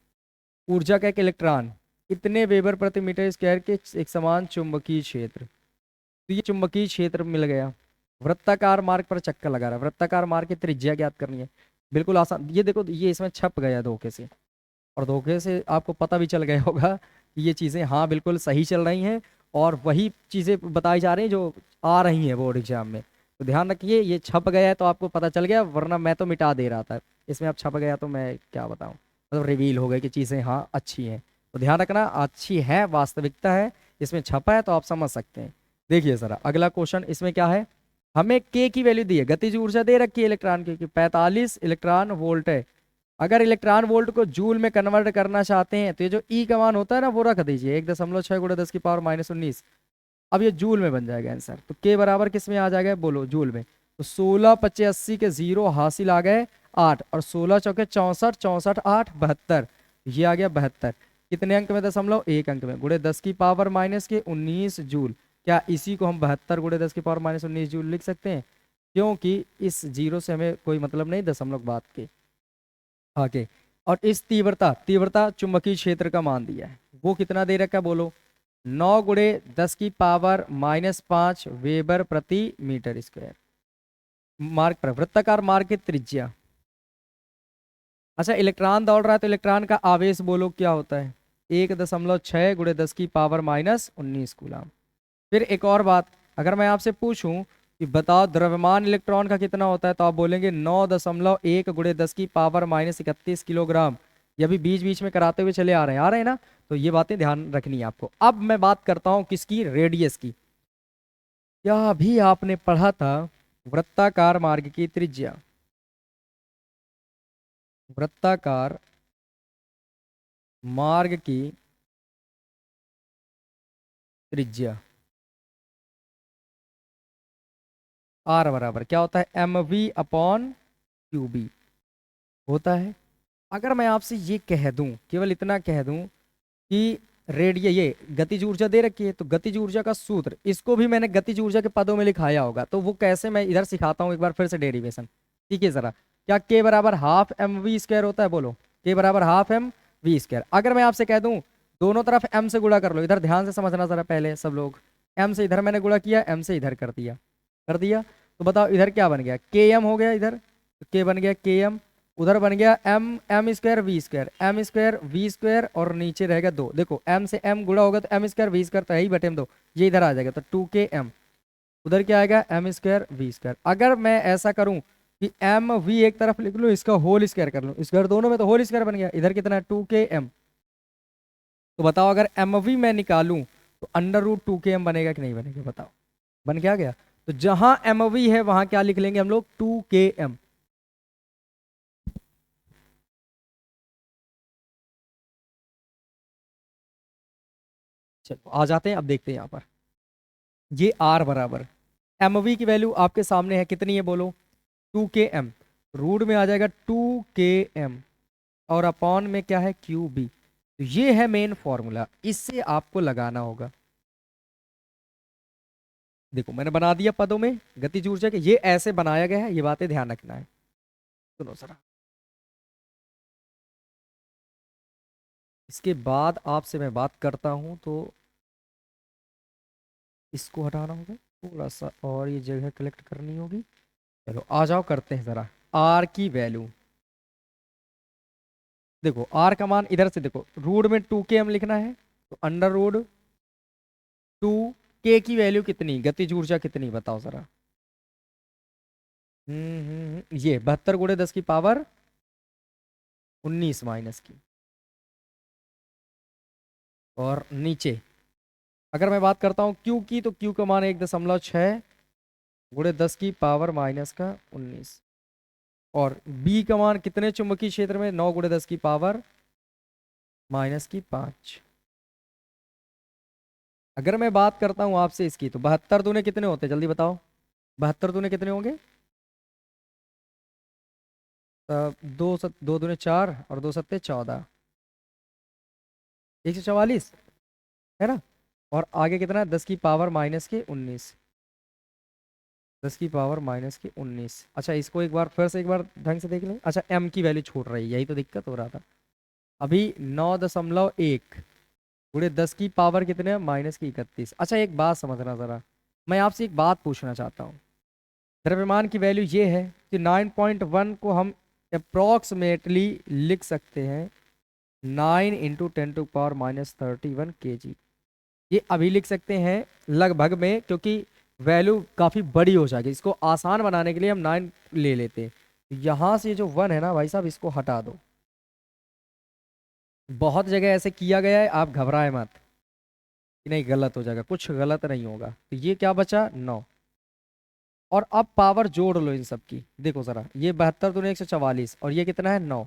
ऊर्जा का एक इलेक्ट्रॉन, इतने वेबर प्रति मीटर स्क्वायर के एक समान चुंबकीय क्षेत्र। तो ये चुंबकीय क्षेत्र मिल गया। वृत्ताकार मार्ग पर चक्कर लगा रहा है, वृत्ताकार मार्ग की त्रिज्या ज्ञात करनी है। बिल्कुल आसान, ये देखो ये इसमें छप गया धोखे से, और धोखे से आपको पता भी चल गया होगा कि ये चीज़ें हाँ बिल्कुल सही चल रही हैं, और वही चीज़ें बताई जा रही हैं जो आ रही हैं बोर्ड एग्जाम में। तो ध्यान रखिए, ये छप गया है तो आपको पता चल गया, वरना मैं तो मिटा दे रहा था। इसमें अब छप गया तो मैं क्या बताऊँ, मतलब रिवील हो गया कि चीज़ें हाँ अच्छी हैं। तो ध्यान रखना, अच्छी है, वास्तविकता है, इसमें छपा है तो आप समझ सकते हैं। देखिए ज़रा अगला क्वेश्चन, इसमें क्या है, हमें के की वैल्यू दी है, गतिज ऊर्जा दे रखी है इलेक्ट्रॉन की 45 इलेक्ट्रॉन वोल्ट है। अगर इलेक्ट्रॉन वोल्ट को जूल में कन्वर्ट करना चाहते हैं तो ये जो ई का मान होता है ना वो रख दीजिए 1.6 गुणा 10 की पावर -19। अब ये जूल में बन जाएगा आंसर। तो के बराबर किस में आ जाएगा, बोलो जूल में। तो 16 पच्चे 80 के 0 हासिल आ गए 8, और 16 चौके 64, 64 8 72, ये आ गया 72। कितने अंक में? दशमलव एक अंक में, गुणे 10 की पावर -19 जूल। क्या इसी को हम 72 गुणे 10 की पावर -19 जूल लिख सकते हैं? क्योंकि इस जीरो से हमें कोई मतलब नहीं दशमलव बात के आगे। और इस तीव्रता तीव्रता चुंबकीय क्षेत्र का मान दिया है, वो कितना दे रखा है, बोलो 9 गुणे 10 की पावर -5 वेबर प्रति मीटर स्क्वायर। मार्ग पर वृत्ताकार मार्ग की त्रिज्या। अच्छा, इलेक्ट्रॉन दौड़ रहा है तो इलेक्ट्रॉन का आवेश बोलो क्या होता है, 1.6 गुणे 10 की पावर -19 कूलम। फिर एक और बात, अगर मैं आपसे पूछूं कि बताओ द्रव्यमान इलेक्ट्रॉन का कितना होता है, तो आप बोलेंगे 9.1 गुणे 10 की पावर -31 किलोग्राम। ये भी बीच बीच में कराते हुए चले आ रहे हैं ना। तो ये बातें ध्यान रखनी है आपको। अब मैं बात करता हूं किसकी, रेडियस की। क्या अभी आपने पढ़ा था वृत्ताकार मार्ग की त्रिज्या, वृत्ताकार मार्ग की त्रिज्या आर बराबर क्या होता है, M V upon Q B होता है। अगर मैं आपसे ये कह दूं, केवल इतना कह दूं कि रेडिय ये गतिज ऊर्जा दे रखी है, तो गतिज ऊर्जा का सूत्र इसको भी मैंने गतिज ऊर्जा के पदों में लिखाया होगा, तो वो कैसे मैं इधर सिखाता हूँ एक बार फिर से डेरिवेशन। ठीक है जरा, क्या के बराबर हाफ एम वी स्क्वायर होता है, बोलो के बराबर हाफ एम वी स्क्वायर। अगर मैं आपसे कह दूं दोनों तरफ एम से गुणा कर लो, इधर ध्यान से समझना जरा पहले सब लोग, एम से इधर मैंने गुणा किया, एम से इधर कर दिया, कर दिया, तो बताओ इधर क्या बन गया, के एम हो गया, इधर के बन गया के एम, उधर बन गया M M square V square, M square V square, और नीचे रहेगा दो, देखो एम से एम गुणा होगा तो एम स्क्वायर वी स्क्वायर तो है ही बटे में दो, ये इधर आ जाएगा तो 2k m, उधर क्या आएगा एम स्क्वायर वी स्क्वायर। अगर मैं ऐसा करूं कि एम वी एक तरफ लिख लूं, इसका होल स्क्वायर कर लूं, स्क्वायर दोनों में तो होल स्क्वायर बन गया, इधर कितना है 2k m, तो बताओ अगर एम वी मैं निकालूं तो अंडर रूट 2k m बनेगा कि नहीं बनेगा, बताओ बन क्या गया। तो जहां एम वी है वहां क्या लिख लेंगे हम लोग 2k m। चलो आ जाते हैं, अब देखते हैं यहाँ पर ये आर बराबर एम वी की वैल्यू आपके सामने है, कितनी है बोलो 2k m, रूट में आ जाएगा 2k m, और अपॉन में क्या है क्यू बी। तो ये है मेन फॉर्मूला, इससे आपको लगाना होगा। देखो मैंने बना दिया पदों में गतिज ऊर्जा के, ये ऐसे बनाया गया है, ये बातें ध्यान रखना है। सुनो सर, इसके बाद आपसे मैं बात करता हूं तो इसको हटाना होगा थोड़ा सा, और ये जगह कलेक्ट करनी होगी। चलो आ जाओ करते हैं जरा आर की वैल्यू। देखो आर का मान इधर से देखो, रूट में 2k m लिखना है, तो अंडर रूट 2k की वैल्यू कितनी, गतिज ऊर्जा कितनी बताओ जरा। ये 72 × 10⁻19 माइनस की, और नीचे अगर मैं बात करता हूँ क्यू की, तो क्यू का मान 1.6 × 10⁻19, और बी का मान कितने चुंबकीय क्षेत्र में 9 × 10⁻⁻5। अगर मैं बात करता हूँ आपसे इसकी, तो 72 दूने कितने होते हैं जल्दी बताओ, 72 दूने कितने होंगे, दो दूने 4 और 2 सत्ते 14, 144 है ना। और आगे कितना है 10⁻⁻19, 10⁻⁻19। अच्छा इसको एक बार फिर से एक बार ढंग से देख लें। अच्छा एम की वैल्यू छूट रही है, यही तो दिक्कत हो रहा था। अभी 9.1 गुणे 10 की पावर कितने हैं -31। अच्छा एक बात समझना ज़रा, मैं आपसे एक बात पूछना चाहता हूँ। द्रव्यमान की वैल्यू ये है कि 9.1 को हम अप्रॉक्सीमेटली लिख सकते हैं 9 × 10⁻31 kg, ये अभी लिख सकते हैं लगभग में, क्योंकि वैल्यू काफ़ी बड़ी हो जाएगी, इसको आसान बनाने के लिए हम 9 ले लेते हैं। यहाँ से ये जो 1 है ना भाई साहब, इसको हटा दो। बहुत जगह ऐसे किया गया है, आप घबराए मत कि नहीं गलत हो जाएगा, कुछ गलत नहीं होगा। तो ये क्या बचा 9, और अब पावर जोड़ लो इन सब की, देखो ज़रा ये 72 × 144, और ये कितना है 9,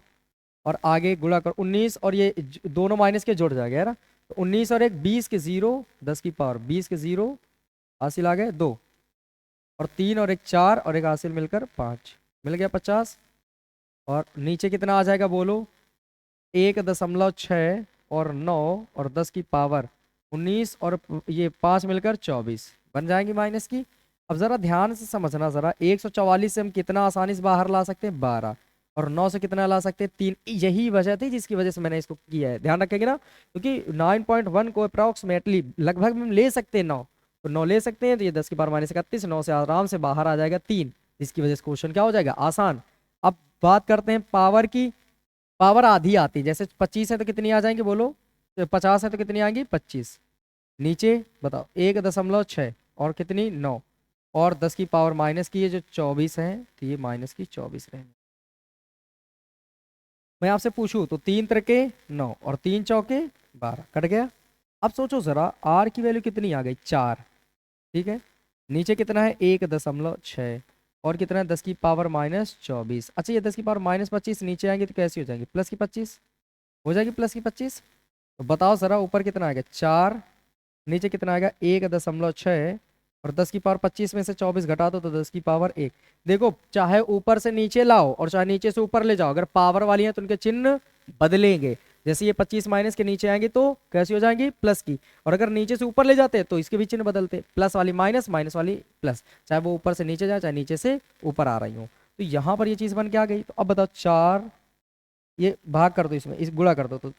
और आगे गुणा कर 19, और ये दोनों माइनस के जुड़ जाएगा है ना, तो 19 और एक 20 के 0, 10 की पावर 20 के 0 हासिल आ गए 2, और 3 और एक 4 और एक हासिल मिलकर 5, मिल गया 50। और नीचे कितना आ जाएगा बोलो, 1.6 और 9 और 10 की पावर 19, और ये 5 मिलकर 24 बन जाएंगी माइनस की। अब जरा ध्यान से समझना, जरा 144 से हम कितना आसानी से बाहर ला सकते हैं 12, और 9 से कितना ला सकते हैं 3। यही वजह थी जिसकी वजह से मैंने इसको किया है, ध्यान रखेंगे ना, क्योंकि 9.1 को अप्रॉक्सीमेटली लगभग में हम ले सकते हैं 9, तो 9 ले सकते हैं, तो ये 10 की पावर -31, 9 से आराम से बाहर आ जाएगा 3, जिसकी वजह से क्वेश्चन क्या हो जाएगा आसान। अब बात करते हैं पावर की। पावर आधी आती है, जैसे 25 है तो कितनी आ जाएंगी बोलो, तो 50 है तो कितनी आएंगी 25, नीचे बताओ 1.6 और कितनी 9, और 10 की पावर माइनस की ये जो 24 है, तो ये -24 रहेंगे। मैं आपसे पूछूं तो 3 त्रिके 9 और 3 चौके 12 कट गया। अब सोचो जरा आर की वैल्यू कितनी आ गई, 4। ठीक है, नीचे कितना है, 1.6, और कितना है, 10 की पावर -24। अच्छा ये 10 की पावर -25 नीचे आएंगे तो कैसी हो जाएंगी, +25 हो जाएगी, +25। तो बताओ जरा ऊपर कितना आएगा, 4, नीचे कितना आएगा, 1.6, और 10 की पावर 25 में से 24 घटा दो तो 10 की पावर 1। देखो चाहे ऊपर से नीचे लाओ और चाहे नीचे से ऊपर ले जाओ, अगर पावर वाली है तो उनके चिन्ह बदलेंगे। जैसे ये 25 माइनस के नीचे आएंगे तो कैसी हो जाएंगी, प्लस की, और अगर नीचे से ऊपर ले जाते तो इसके भी चिन्ह बदलते, प्लस वाली माइनस, माइनस वाली प्लस, चाहे वो ऊपर से नीचे जाए चाहे नीचे से ऊपर आ रही हो। तो यहाँ पर ये चीज़ बन के आ गई। तो अब बताओ 4, ये भाग कर दो, इसमें इस गुणा कर दो तो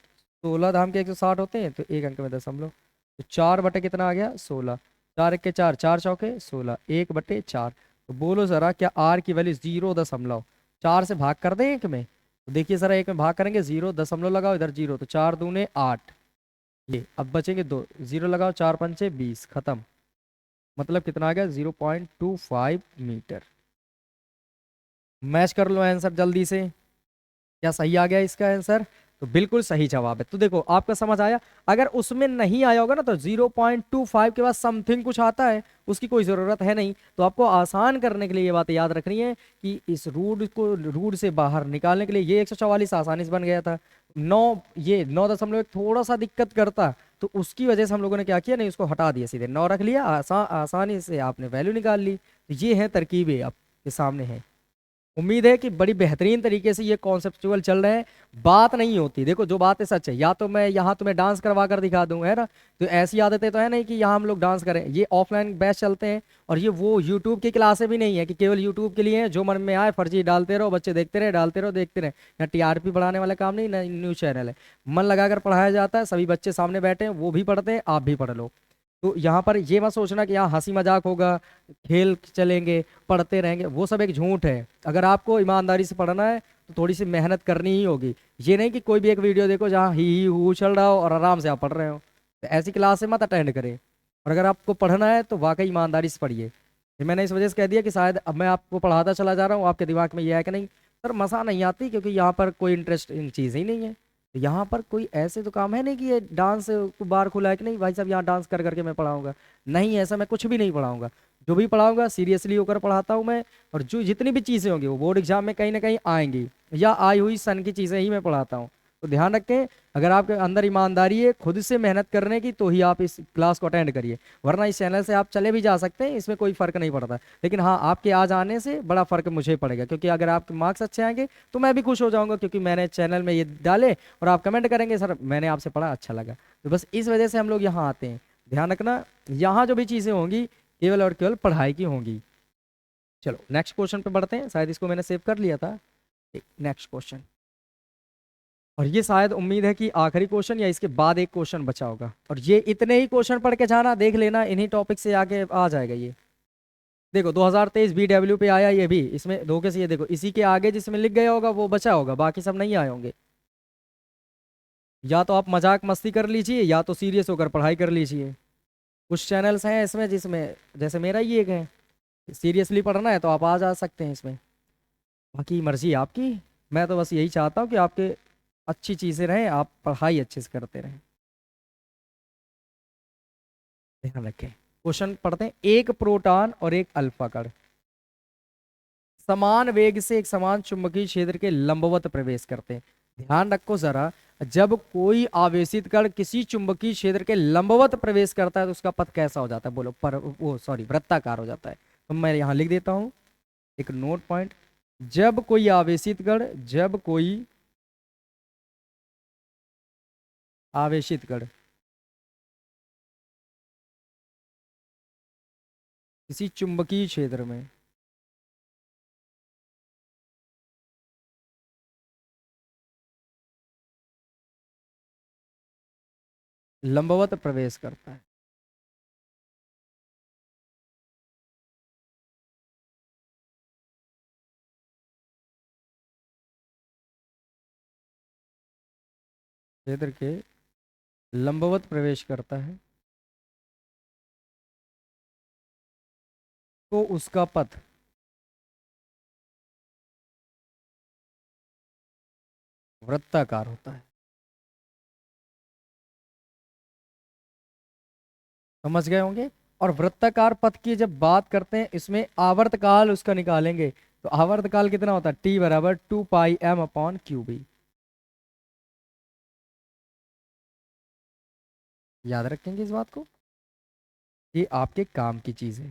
16 धाम के 160 होते हैं, तो एक अंक में दशमलव। तो 4 बटे कितना आ गया, 16। 4 1 के 4, 4 चौके 16, 1/4। तो बोलो जरा क्या आर की वैल्यू 0.4 से भाग कर दें एक में, तो देखिए जरा एक में भाग करेंगे, 0 दशमलव लगाओ इधर 0, तो 4 दूने 8। ये अब बचेंगे 2, 0 लगाओ, 4 पंचे 20, खत्म। मतलब कितना आ गया, 0.25 मीटर। मैच कर लो आंसर जल्दी से, क्या सही आ गया इसका आंसर, तो बिल्कुल सही जवाब है। तो देखो आपका समझ आया। अगर उसमें नहीं आया होगा ना तो 0.25 के बाद समथिंग कुछ आता है, उसकी कोई ज़रूरत है नहीं। तो आपको आसान करने के लिए ये बात याद रखनी है कि इस रूट से बाहर निकालने के लिए ये 144 आसानी से बन गया था। 9, ये 9.1 थोड़ा सा दिक्कत करता, तो उसकी वजह से हम लोगों ने क्या किया, नहीं उसको हटा दिया, सीधे 9 रख लिया, आसानी से आपने वैल्यू निकाल ली। तो ये है तरकीबें आपके सामने है। उम्मीद है कि बड़ी बेहतरीन तरीके से ये कॉन्सेप्चुअल चल रहे हैं। बात नहीं होती, देखो जो बात है सच है, या तो मैं यहाँ तुम्हें डांस करवा कर दिखा दूं, है ना, तो ऐसी आदतें तो है नहीं कि यहाँ हम लोग डांस करें। ये ऑफलाइन बैच चलते हैं, और ये वो यूट्यूब की क्लासें भी नहीं है कि केवल यूट्यूब के लिए है, जो मन में आए फर्जी डालते रहो, बच्चे देखते रहे, डालते रहो, देखते रहे। यहाँ टीआरपी बढ़ाने वाला काम नहीं, ना न्यूज़ चैनल है। मन लगाकर पढ़ाया जाता है, सभी बच्चे सामने बैठे हैं, वो भी पढ़ते हैं, आप भी पढ़ लो। तो यहाँ पर ये मत सोचना कि यहाँ हंसी मजाक होगा, खेल चलेंगे, पढ़ते रहेंगे, वो सब एक झूठ है। अगर आपको ईमानदारी से पढ़ना है तो थोड़ी सी मेहनत करनी ही होगी। ये नहीं कि कोई भी एक वीडियो देखो जहाँ ही हू चल रहा हो और आराम से आप पढ़ रहे हो, तो ऐसी क्लास से मत अटेंड करें। और अगर आपको पढ़ना है तो वाकई ईमानदारी से पढ़िए। ये मैंने इस वजह से कह दिया कि शायद अब मैं आपको पढ़ाता चला जा रहा हूँ, आपके दिमाग में ये है कि नहीं सर मज़ा नहीं आती, क्योंकि यहाँ पर कोई इंटरेस्ट इन चीज़ ही नहीं है। तो यहाँ पर कोई ऐसे तो काम है नहीं कि ये डांस को बार खुला है कि नहीं भाई साहब यहाँ डांस कर करके मैं पढ़ाऊंगा। नहीं, ऐसा मैं कुछ भी नहीं पढ़ाऊंगा। जो भी पढ़ाऊंगा सीरियसली होकर पढ़ाता हूँ मैं। और जो जितनी भी चीज़ें होंगी वो बोर्ड एग्जाम में कहीं ना कहीं आएंगी, या आई हुई सन की चीज़ें ही मैं पढ़ाता हूँ। तो ध्यान रखें, अगर आपके अंदर ईमानदारी है खुद से मेहनत करने की, तो ही आप इस क्लास को अटेंड करिए। वरना इस चैनल से आप चले भी जा सकते हैं, इसमें कोई फ़र्क नहीं पड़ता। लेकिन हाँ, आपके आ जाने से बड़ा फ़र्क मुझे पड़ेगा, क्योंकि अगर आपके मार्क्स अच्छे आएंगे तो मैं भी खुश हो जाऊंगा, क्योंकि मैंने चैनल में ये डाले और आप कमेंट करेंगे सर मैंने आपसे पढ़ा, अच्छा लगा। तो बस इस वजह से हम लोग यहाँ आते हैं। ध्यान रखना, यहाँ जो भी चीज़ें होंगी केवल और केवल पढ़ाई की होंगी। चलो नेक्स्ट क्वेश्चन पे बढ़ते हैं, शायद इसको मैंने सेव कर लिया था। नेक्स्ट क्वेश्चन, और ये शायद उम्मीद है कि आखिरी क्वेश्चन या इसके बाद एक क्वेश्चन बचा होगा, और ये इतने ही क्वेश्चन पढ़ के जाना, देख लेना इन्हीं टॉपिक से आगे आ जाएगा ये। देखो 2023 BW पे आया ये भी, इसमें धोखे से ये देखो इसी के आगे जिसमें लिख गया होगा वो बचा होगा, बाकी सब नहीं आए होंगे। या तो आप मजाक मस्ती कर लीजिए या तो सीरियस होकर पढ़ाई कर लीजिए। कुछ चैनल्स हैं इसमें जिसमें, जैसे मेरा ही एक है, सीरियसली पढ़ना है तो आप आ जा सकते हैं इसमें, बाकी मर्जी आपकी। मैं तो बस यही चाहता हूँ कि आपके अच्छी चीज़ें रहें, आप पढ़ाई अच्छे से करते रहें। ध्यान रखें, क्वेश्चन पढ़ते हैं। एक प्रोटॉन और एक अल्फा कण समान वेग से एक समान चुंबकीय क्षेत्र के लंबवत प्रवेश करते हैं। ध्यान रखो जरा, जब कोई आवेशित कण किसी चुंबकीय क्षेत्र के लंबवत प्रवेश करता है तो उसका पथ कैसा हो जाता है, बोलो, पर वो सॉरी वृत्ताकार हो जाता है। तो मैं यहाँ लिख देता हूँ एक नोट पॉइंट। जब कोई आवेशित कण, जब कोई आवेशित कण किसी चुंबकीय क्षेत्र में लंबवत प्रवेश करता है, क्षेत्र के लंबवत प्रवेश करता है, तो उसका पथ वृत्ताकार होता है। समझ गए होंगे। और वृत्ताकार पथ की जब बात करते हैं, इसमें आवर्तकाल उसका निकालेंगे, तो आवर्तकाल कितना होता है, टी बराबर 2 पाई m/क्यूबी। याद रखेंगे इस बात को, ये आपके काम की चीज है,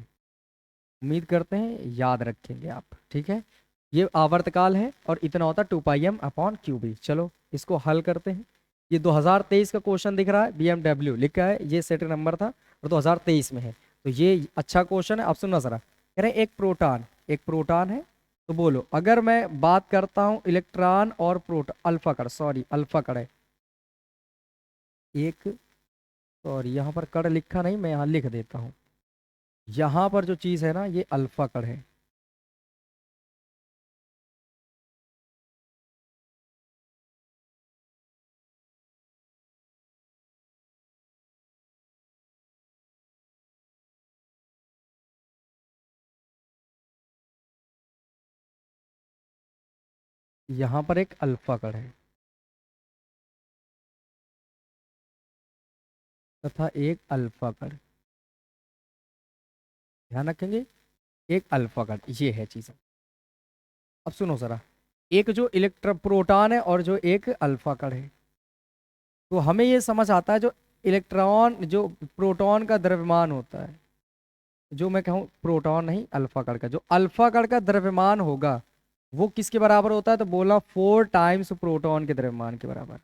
उम्मीद करते हैं याद रखेंगे आप, ठीक है। ये आवर्तकाल है और इतना होता है 2 पाई m/क्यूबी। चलो इसको हल करते हैं। ये 2023 का क्वेश्चन दिख रहा है, BMW लिखा है, ये सेट नंबर था और 2023 में है, तो ये अच्छा क्वेश्चन है। अब सुनना जरा, कह रहे हैं एक प्रोटॉन है, तो बोलो अगर मैं बात करता हूँ इलेक्ट्रॉन और प्रोटॉन, अल्फा कण, सॉरी अल्फा कण है एक, सॉरी यहाँ पर कण लिखा नहीं, मैं यहाँ लिख देता हूँ। यहाँ पर जो चीज़ है ना, ये अल्फा कण है। यहाँ पर एक अल्फा कण है तथा एक अल्फा कण, ध्यान रखेंगे, एक अल्फा कण, ये है चीज़। अब सुनो जरा, एक जो इलेक्ट्रो प्रोटॉन है और जो एक अल्फा कण है, तो हमें ये समझ आता है जो इलेक्ट्रॉन, जो प्रोटॉन का द्रव्यमान होता है, जो मैं कहूँ प्रोटॉन नहीं अल्फा कण का, जो अल्फा कण का द्रव्यमान होगा वो किसके बराबर होता है, तो बोला 4 टाइम्स प्रोटॉन के द्रव्यमान के बराबर।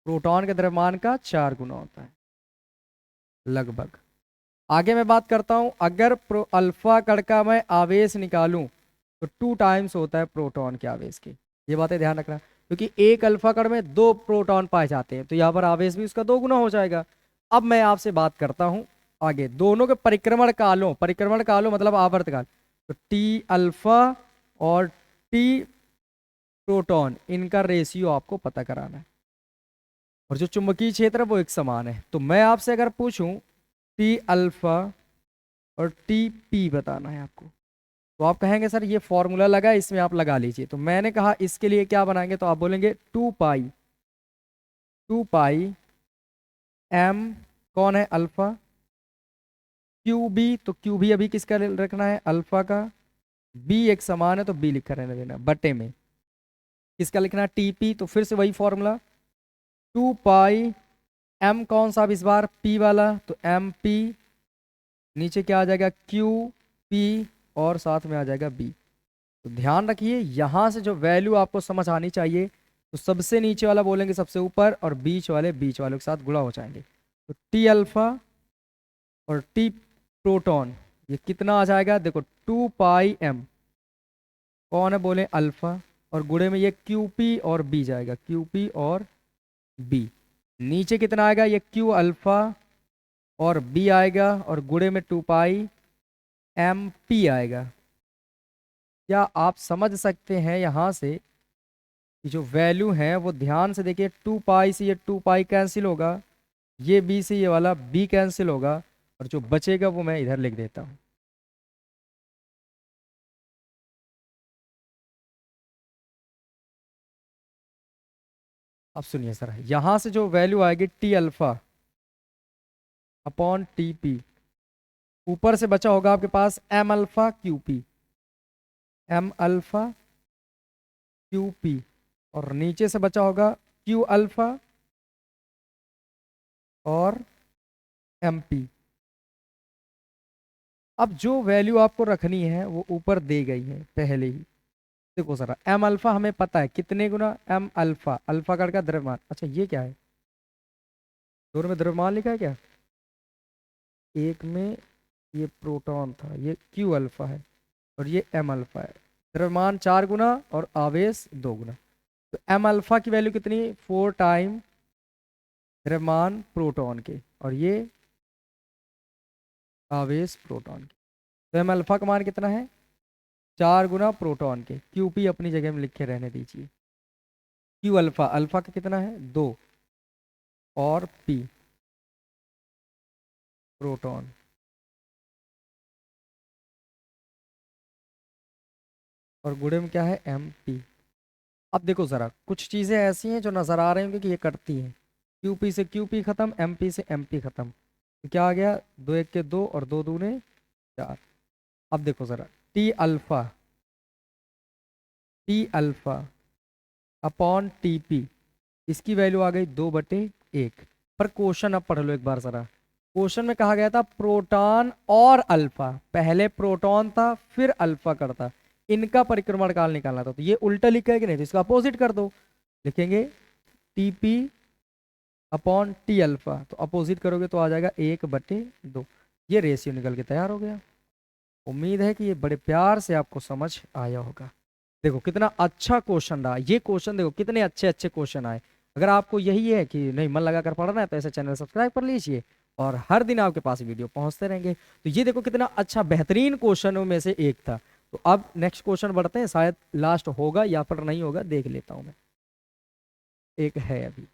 प्रोटॉन के द्रव्यमान का 4 गुना होता है लगभग। आगे मैं बात करता हूं, अगर अल्फा कण का मैं आवेश निकालूं तो 2 टाइम्स होता है प्रोटॉन के आवेश के। ये बातें ध्यान रखना, क्योंकि एक अल्फा कण में 2 प्रोटॉन पाए जाते हैं, तो यहाँ पर आवेश भी उसका 2 गुना हो जाएगा। अब मैं आपसे बात करता हूं आगे दोनों के परिक्रमण कालों मतलब आवर्तकाल, तो टी अल्फा और टी प्रोटॉन, इनका रेशियो आपको पता कराना है। और जो चुंबकीय क्षेत्र है वो एक समान है, तो मैं आपसे अगर पूछूं टी अल्फा और टी पी बताना है आपको, तो आप कहेंगे सर ये फॉर्मूला लगा है, इसमें आप लगा लीजिए। तो मैंने कहा इसके लिए क्या बनाएंगे, तो आप बोलेंगे 2 पाई m, कौन है अल्फा, क्यू बी, तो क्यू भी अभी किसका रखना है, अल्फा का, बी एक समान है तो बी लिखा रहने देना, बटे में किसका लिखना है, टी पी, तो फिर से वही फॉर्मूला 2 पाई m, कौन सा अब इस बार पी वाला, तो एम पी, नीचे क्या आ जाएगा क्यू पी, और साथ में आ जाएगा बी। तो ध्यान रखिए यहां से जो वैल्यू आपको समझ आनी चाहिए, तो सबसे नीचे वाला बोलेंगे सबसे ऊपर और बीच वाले बीच वालों के साथ गुणा हो जाएंगे, तो टी अल्फा और टी प्रोटॉन, ये कितना आ जाएगा, देखो 2 पाई m, कौन है बोले अल्फा, और गुणे में ये क्यू पी और बी जाएगा, क्यू पी और बी। नीचे कितना आएगा, ये क्यू अल्फा और बी आएगा, और गुणे में 2 पाई m p आएगा। क्या आप समझ सकते हैं यहाँ से कि जो वैल्यू है वो ध्यान से देखिए, 2 पाई से ये 2 पाई कैंसिल होगा, ये बी से ये वाला बी कैंसिल होगा, और जो बचेगा वो मैं इधर लिख देता हूँ। अब सुनिए सर, यहाँ से जो वैल्यू आएगी T alpha upon T P, ऊपर से बचा होगा आपके पास M alpha Q P, M alpha Q P, और नीचे से बचा होगा क्यू अल्फा और एम पी। अब जो वैल्यू आपको रखनी है वो ऊपर दी गई है पहले ही। देखो सर, एम अल्फा हमें पता है कितने गुना, एम अल्फा, अल्फा कण का द्रव्यमान, अच्छा ये क्या है, दोनों में द्रव्यमान लिखा है क्या, एक में ये प्रोटॉन था, ये क्यू अल्फा है और ये एम अल्फा है, द्रव्यमान 4 गुना और आवेश 2 गुना। तो एम अल्फा की वैल्यू कितनी, 4 टाइम द्रव्यमान प्रोटॉन के, और ये आवेश प्रोटॉन के, तो एम अल्फा का मान कितना है, 4 गुना प्रोटॉन के, क्यू पी अपनी जगह में लिखे रहने दीजिए, क्यू अल्फा, अल्फा का कितना है 2, और पी प्रोटॉन, और गुणे में क्या है एम पी। अब देखो जरा, कुछ चीजें ऐसी हैं जो नजर आ रही होंगी कि ये कटती हैं, क्यू पी से क्यू पी खत्म, एम पी से एम पी खत्म, तो क्या आ गया, 2 1 के 2 और 2 दूने 4। अब देखो जरा, T alpha upon T P, इसकी वैल्यू आ गई 2/1। पर क्वेश्चन अब पढ़ लो एक बार जरा। क्वेश्चन में कहा गया था प्रोटॉन और अल्फा, पहले प्रोटॉन था फिर अल्फा करता, इनका परिक्रमण काल निकालना था। तो ये उल्टा लिखा है कि नहीं, तो इसका अपोजिट कर दो, लिखेंगे टीपी अपॉन टी अल्फा, तो अपोजिट करोगे तो आ जाएगा 1/2। ये रेशियो निकल के तैयार हो गया। उम्मीद है कि ये बड़े प्यार से आपको समझ आया होगा। देखो कितना अच्छा क्वेश्चन रहा ये क्वेश्चन, देखो कितने अच्छे अच्छे क्वेश्चन आए। अगर आपको यही है कि नहीं मन लगा कर पढ़ना है तो ऐसे चैनल सब्सक्राइब कर लीजिए और हर दिन आपके पास वीडियो पहुंचते रहेंगे। तो ये देखो कितना अच्छा बेहतरीन क्वेश्चनों में से एक था। तो अब नेक्स्ट क्वेश्चन बढ़ते हैं, शायद लास्ट होगा या फिर नहीं होगा, देख लेता हूं मैं। एक है अभी,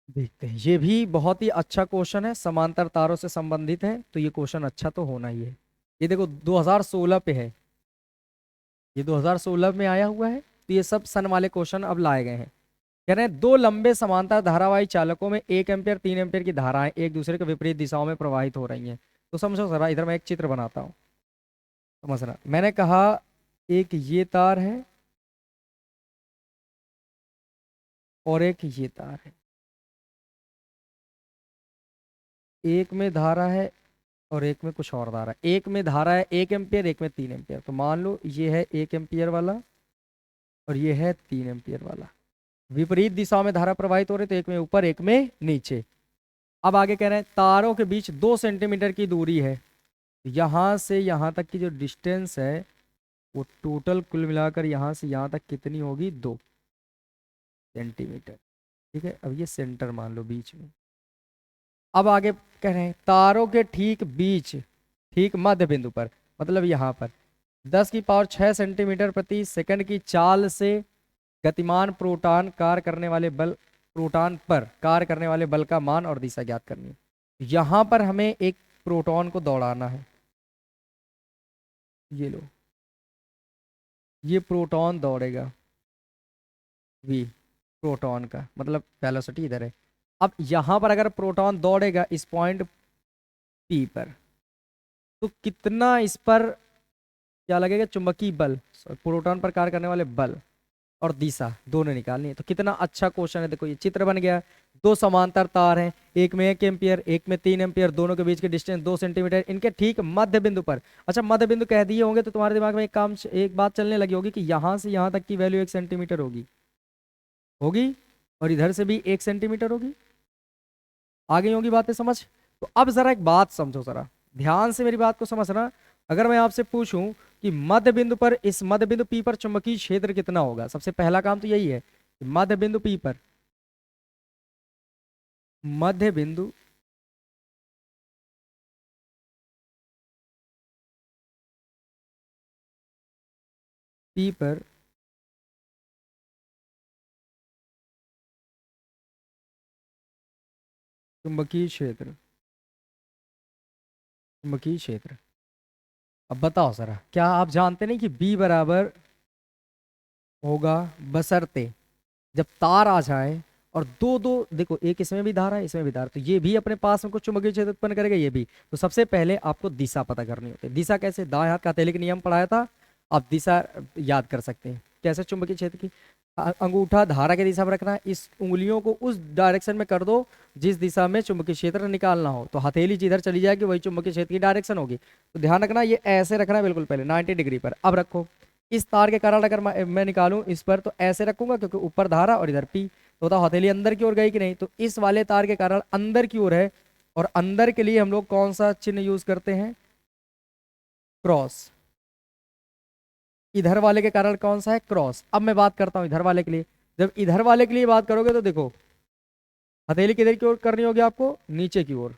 देखते हैं। ये भी बहुत ही अच्छा क्वेश्चन है, समांतर तारों से संबंधित है, तो ये क्वेश्चन अच्छा तो होना ही है। ये देखो 2016 पे है, ये 2016 में आया हुआ है, तो ये सब सन वाले क्वेश्चन अब लाए गए हैं। कह रहे हैं दो लंबे समांतर धारावाही चालकों में 1 एम्पियर 3 एम्पियर की धाराएं एक दूसरे के विपरीत दिशाओं में प्रवाहित हो रही हैं। तो समझो जरा, इधर मैं एक चित्र बनाता हूँ, समझना। मैंने कहा एक ये तार है और एक ये तार है, एक में धारा है और एक में कुछ और धारा है। एक में धारा है 1 एम्पियर, एक में 3 एम्पियर। तो मान लो ये है 1 एम्पियर वाला और ये है 3 एम्पियर वाला। विपरीत दिशा में धारा प्रवाहित हो रही, तो एक में ऊपर एक में नीचे। अब आगे कह रहे हैं तारों के बीच 2 सेंटीमीटर की दूरी है, यहां से यहां तक की जो डिस्टेंस है वो टोटल कुल मिलाकर यहां से यहां तक कितनी होगी, 2 सेंटीमीटर। ठीक है, अब ये सेंटर मान लो बीच में। अब आगे कह रहे हैं तारों के ठीक बीच, ठीक मध्य बिंदु पर, मतलब यहां पर 10⁶ सेंटीमीटर प्रति सेकंड की चाल से गतिमान प्रोटॉन पर कार्य करने वाले बल का मान और दिशा ज्ञात करनी है। यहां पर हमें एक प्रोटॉन को दौड़ाना है, ये लो, ये प्रोटॉन दौड़ेगा v, प्रोटॉन का मतलब वेलोसिटी इधर है। अब यहां पर अगर प्रोटॉन दौड़ेगा इस पॉइंट p पर, तो कितना इस पर क्या लगेगा, चुंबकीय बल, प्रोटॉन पर कार्य करने वाले बल और दिशा दोनों निकालनी है। तो कितना अच्छा क्वेश्चन है, देखो ये चित्र बन गया। दो समांतर तार हैं, एक में 1 एम्पियर एक में 3 एम्पियर, दोनों के बीच की डिस्टेंस 2 सेंटीमीटर, इनके ठीक मध्य बिंदु पर। अच्छा मध्य बिंदु कह दिए होंगे तो तुम्हारे दिमाग में एक बात चलने लगी होगी कि यहां से यहां तक की वैल्यू 1 सेंटीमीटर होगी, होगी, और इधर से भी 1 सेंटीमीटर होगी। आ गई होगी बातें समझ। तो अब जरा एक बात समझो, जरा ध्यान से मेरी बात को समझना। अगर मैं आपसे पूछूं कि मध्य बिंदु पर, इस मध्य बिंदु पी पर चुंबकीय क्षेत्र कितना होगा, सबसे पहला काम तो यही है कि मध्य बिंदु पी पर, मध्य बिंदु पी पर चुंबकीय क्षेत्र, चुंबकीय क्षेत्र। अब बताओ जरा, क्या आप जानते नहीं कि बी बराबर होगा बशर्ते जब तार आ जाए और दो दो, देखो एक इसमें भी धारा है इसमें भी धारा, तो ये भी अपने पास में कुछ चुंबकीय क्षेत्र उत्पन्न करेगा, ये भी। तो सबसे पहले आपको दिशा पता करनी होती है। दिशा कैसे, दाएं हाथ का हथेली का नियम पढ़ाया था, आप दिशा याद कर सकते हैं कैसे चुंबकीय क्षेत्र की। अंगूठा धारा की दिशा में रखना है, इस उंगलियों को उस डायरेक्शन में कर दो जिस दिशा में चुंबकीय क्षेत्र निकालना हो, तो हथेली जिधर चली जाएगी वही चुंबकीय क्षेत्र की डायरेक्शन होगी। तो ध्यान रखना ये ऐसे रखना है बिल्कुल पहले 90 डिग्री पर। अब रखो इस तार के कारण अगर मैं निकालूं इस पर, तो ऐसे रखूंगा क्योंकि ऊपर धारा और इधर पी। तो बताओ हथेली अंदर की ओर गई कि नहीं, तो इस वाले तार के कारण अंदर की ओर है, और अंदर के लिए हम लोग कौन सा चिन्ह यूज करते हैं, क्रॉस। इधर वाले के कारण कौन सा है, क्रॉस। अब मैं बात करता हूं इधर वाले के लिए। जब इधर वाले के लिए बात करोगे तो देखो हथेली किधर की ओर करनी होगी आपको, नीचे की ओर।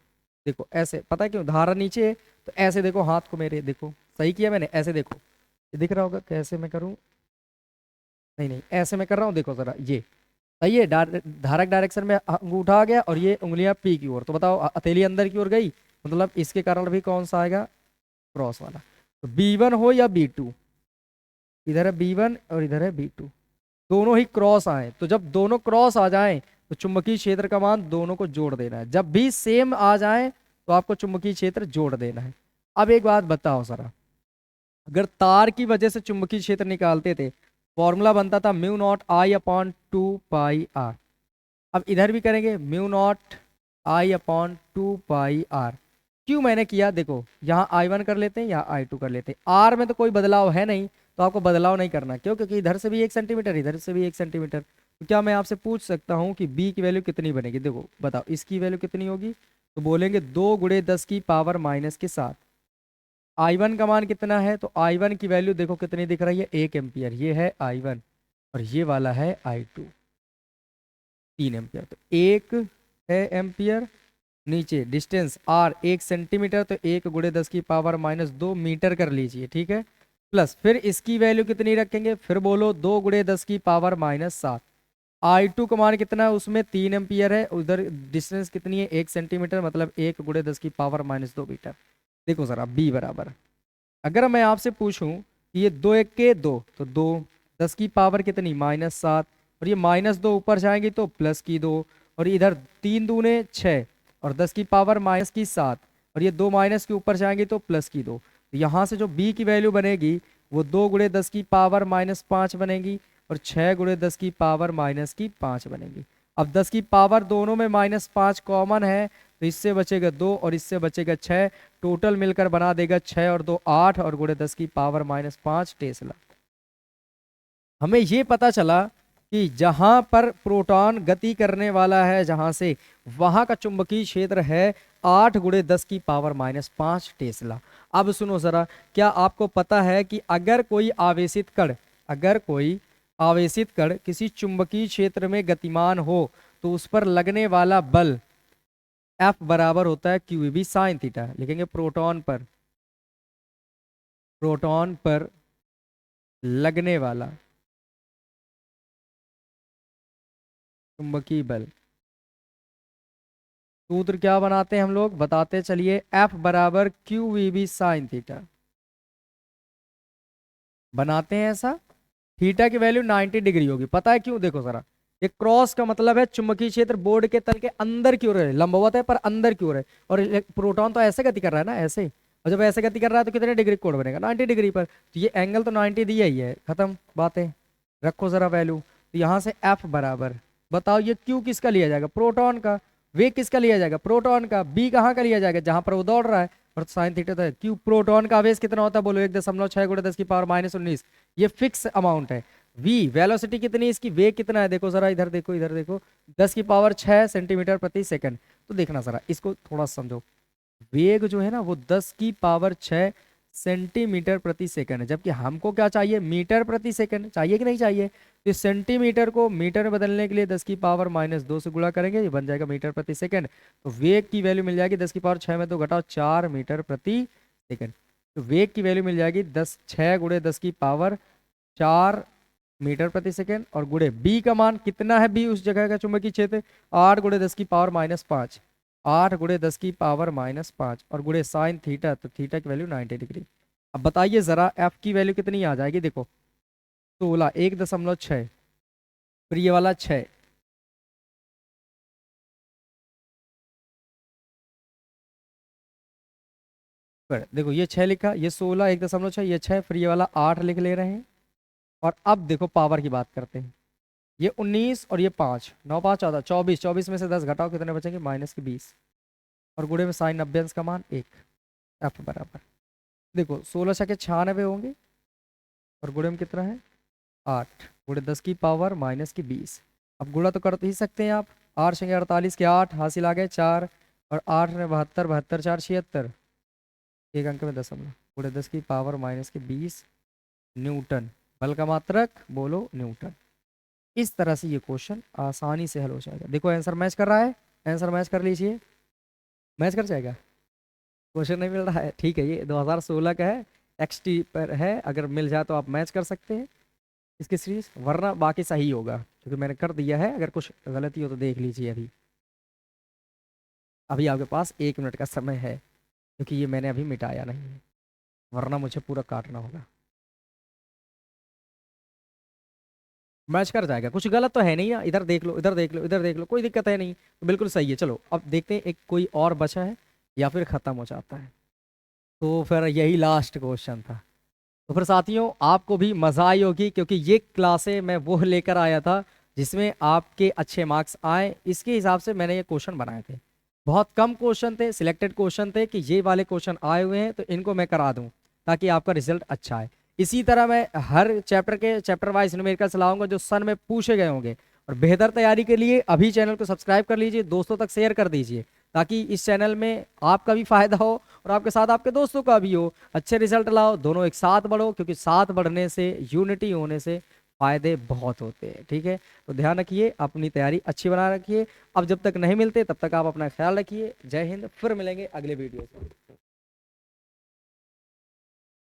देखो ऐसे, पता है क्यों, धारा नीचे है, तो ऐसे देखो हाथ को मेरे, देखो सही किया मैंने, ऐसे देखो, ये दिख रहा होगा कैसे मैं करूं, नहीं नहीं ऐसे मैं कर रहा हूँ, देखो जरा ये सही है। धारक डायरेक्शन में अंगूठा आ गया और ये उंगलियां पी की ओर, तो बताओ हथेली अंदर की ओर गई, मतलब इसके कारण भी कौन सा आएगा, क्रॉस वाला। तो B1 हो या B2, इधर है B1 और इधर है B2, दोनों ही क्रॉस आए, तो जब दोनों क्रॉस आ जाएं तो चुंबकीय क्षेत्र का मान दोनों को जोड़ देना है। जब भी सेम आ जाए तो आपको चुंबकीय क्षेत्र जोड़ देना है। अब एक बात बताओ जरा, अगर तार की वजह से चुंबकीय क्षेत्र निकालते थे, फॉर्मूला बनता था mu naught I upon 2 pi R. अब इधर भी करेंगे mu naught I upon 2 pi R. क्यों मैंने किया, देखो यहाँ I1 कर लेते हैं, यहाँ I2 कर लेते हैं। आर में तो कोई बदलाव है नहीं, तो आपको बदलाव नहीं करना। क्यों? क्योंकि इधर से भी 1 सेंटीमीटर, इधर से भी 1 सेंटीमीटर। तो क्या मैं आपसे पूछ सकता हूँ कि बी की वैल्यू कितनी बनेगी? देखो बताओ इसकी वैल्यू कितनी होगी, तो बोलेंगे 2 × 10⁻⁷। I1 का मान कितना है, तो I1 की वैल्यू देखो कितनी दिख रही है, 1 एम्पियर। ये है I1 और ये वाला है I2, 3 एम्पियर। तो 1 है एम्पियर, नीचे डिस्टेंस r 1 सेंटीमीटर, तो 1 × 10⁻⁻² मीटर कर लीजिए, ठीक है। प्लस फिर इसकी वैल्यू कितनी रखेंगे, फिर बोलो 2 × 10⁻⁷। I2 का मान कितना है, उसमें 3 एम्पियर है, उधर डिस्टेंस कितनी है, 1 सेंटीमीटर, मतलब 1 × 10⁻² मीटर। देखो जरा b बराबर, अगर मैं आपसे पूछूं कि ये 2 × 1 = 2, तो 2 10 की पावर कितनी, -7, और ये -2 ऊपर जाएंगे तो +2, और इधर 3 दूने 6, और 10 की पावर -7, और ये 2 माइनस के ऊपर जाएंगे तो +2। तो यहाँ से जो b की वैल्यू बनेगी वो 2 × 10⁻⁵ बनेगी, और 6 × 10⁻⁻5 बनेगी। अब 10 की पावर दोनों में -5 कॉमन है, तो इससे बचेगा 2 और इससे बचेगा 6, टोटल मिलकर बना देगा 6 और 2 8, और × 10⁻⁻5 टेस्ला। हमें ये पता चला कि जहां पर प्रोटॉन गति करने वाला है, जहां से वहां का चुंबकीय क्षेत्र है 8 × 10⁻⁵ टेस्ला। अब सुनो जरा, क्या आपको पता है कि अगर कोई आवेशित कण किसी चुंबकीय क्षेत्र में गतिमान हो तो उस पर लगने वाला बल F बराबर होता है QEB sin थीटा। लिखेंगे प्रोटॉन पर लगने वाला चुंबकीय बल, सूत्र क्या बनाते हैं हम लोग, बताते चलिए। F बराबर QEB sin थीटा बनाते हैं ऐसा। थीटा की वैल्यू 90 डिग्री होगी, पता है क्यों? देखो जरा, ये क्रॉस का मतलब है चुंबकीय क्षेत्र बोर्ड के तल के अंदर की ओर है, लंबवत है पर अंदर की ओर है, और प्रोटॉन तो ऐसे गति कर रहा है ना, ऐसे। और जब ऐसे गति कर रहा है तो कितने डिग्री कोण बनेगा, 90 डिग्री पर। तो ये एंगल तो 90 दिया ही है, खत्म बातें। रखो जरा वैल्यू, तो यहाँ से F बराबर, बताओ ये Q किसका लिया जाएगा, प्रोटॉन का। वेग किसका लिया जाएगा, प्रोटॉन का। B कहाँ का लिया जाएगा, जहां पर वो दौड़ रहा है। और साइन थीटा तो है। Q प्रोटॉन का आवेश कितना होता है, बोलो 1.6 × 10⁻⁻19। ये फिक्स अमाउंट है। V वेलोसिटी कितनी है इसकी, वेग कितना है, देखो जरा, इधर देखो, इधर देखो, 10⁻6 सेंटीमीटर प्रति सेकंड। तो देखना जरा, इसको थोड़ा समझो। वेग जो है ना वो 10⁻6 सेंटीमीटर प्रति सेकंड है, जबकि हमको क्या चाहिए, मीटर प्रति सेकंड चाहिए कि नहीं चाहिए। तो सेंटीमीटर को मीटर में बदलने के लिए 10⁻⁻2 से गुणा करेंगे, ये बन जाएगा मीटर प्रति सेकंड। तो वेग की वैल्यू मिल जाएगी 10⁻6 में 2 घटाओ 4 मीटर प्रति सेकंड। तो वेग की वैल्यू मिल जाएगी 6 × 10⁻4 मीटर प्रति सेकंड, और गुणे बी का मान कितना है, बी उस जगह का चुंबकीय क्षेत्र 8 × 10⁻⁻5, 8 × 10⁻⁻5, और गुणे साइन थीटा, तो थीटा की वैल्यू 90 डिग्री। अब बताइए जरा एफ की वैल्यू कितनी आ जाएगी, देखो 16, 1.6, फिर ये वाला 6, फिर देखो ये 6 लिखा, ये 16, 1.6, ये 6, फिर ये वाला 8 लिख ले रहे हैं। और अब देखो पावर की बात करते हैं, ये 19 और ये 5, 9 5 14, 24, 24 में से 10 घटाओ कितने बचेंगे, -20, और गुणे में साइन 90 अंश का मान 1। एफ बराबर, देखो 16 छके 96 होंगे, और गुणे में कितना है 8, गुणे 10⁻⁻20। अब गुणा तो कर ही सकते हैं आप, 8 छके 48 के 8 हासिल आ गए 4, और 8 में 72, 72 4 76, एक अंक में दशमलव, गुणे 10⁻⁻20 न्यूटन। बल का मात्रक बोलो न्यूटन। इस तरह से ये क्वेश्चन आसानी से हल हो जाएगा। देखो आंसर मैच कर रहा है, आंसर मैच कर लीजिए, मैच कर जाएगा। क्वेश्चन नहीं मिल रहा है, ठीक है, ये 2016 का है, XT पर है, अगर मिल जाए तो आप मैच कर सकते हैं इसकी सीरीज, वरना बाकी सही होगा क्योंकि मैंने कर दिया है। अगर कुछ गलती हो तो देख लीजिए। अभी अभी आपके पास 1 मिनट का समय है, क्योंकि ये मैंने अभी मिटाया नहीं है, वरना मुझे पूरा काटना होगा। मैच कर जाएगा, कुछ गलत तो है नहीं ना, इधर देख लो, इधर देख लो, इधर देख लो, कोई दिक्कत है नहीं, तो बिल्कुल सही है। चलो अब देखते हैं एक कोई और बचा है या फिर खत्म हो जाता है। तो फिर यही लास्ट क्वेश्चन था। तो फिर साथियों आपको भी मजा आई होगी, क्योंकि ये क्लासे मैं वो लेकर आया था जिसमें आपके अच्छे मार्क्स आए, इसके हिसाब से मैंने ये क्वेश्चन बनाए थे। बहुत कम क्वेश्चन थे, सिलेक्टेड क्वेश्चन थे कि ये वाले क्वेश्चन आए हुए हैं तो इनको मैं करा दूं ताकि आपका रिजल्ट अच्छा आए। इसी तरह मैं हर चैप्टर के चैप्टर वाइज न्यूमेरिकल्स लाऊंगा जो सन में पूछे गए होंगे। और बेहतर तैयारी के लिए अभी चैनल को सब्सक्राइब कर लीजिए, दोस्तों तक शेयर कर दीजिए, ताकि इस चैनल में आपका भी फायदा हो और आपके साथ आपके दोस्तों का भी हो। अच्छे रिजल्ट लाओ, दोनों एक साथ बढ़ो, क्योंकि साथ बढ़ने से, यूनिटी होने से फायदे बहुत होते हैं। ठीक है, तो ध्यान रखिए, अपनी तैयारी अच्छी बना रखिए। अब जब तक नहीं मिलते तब तक आप अपना ख्याल रखिए। जय हिंद, फिर मिलेंगे अगले वीडियो से।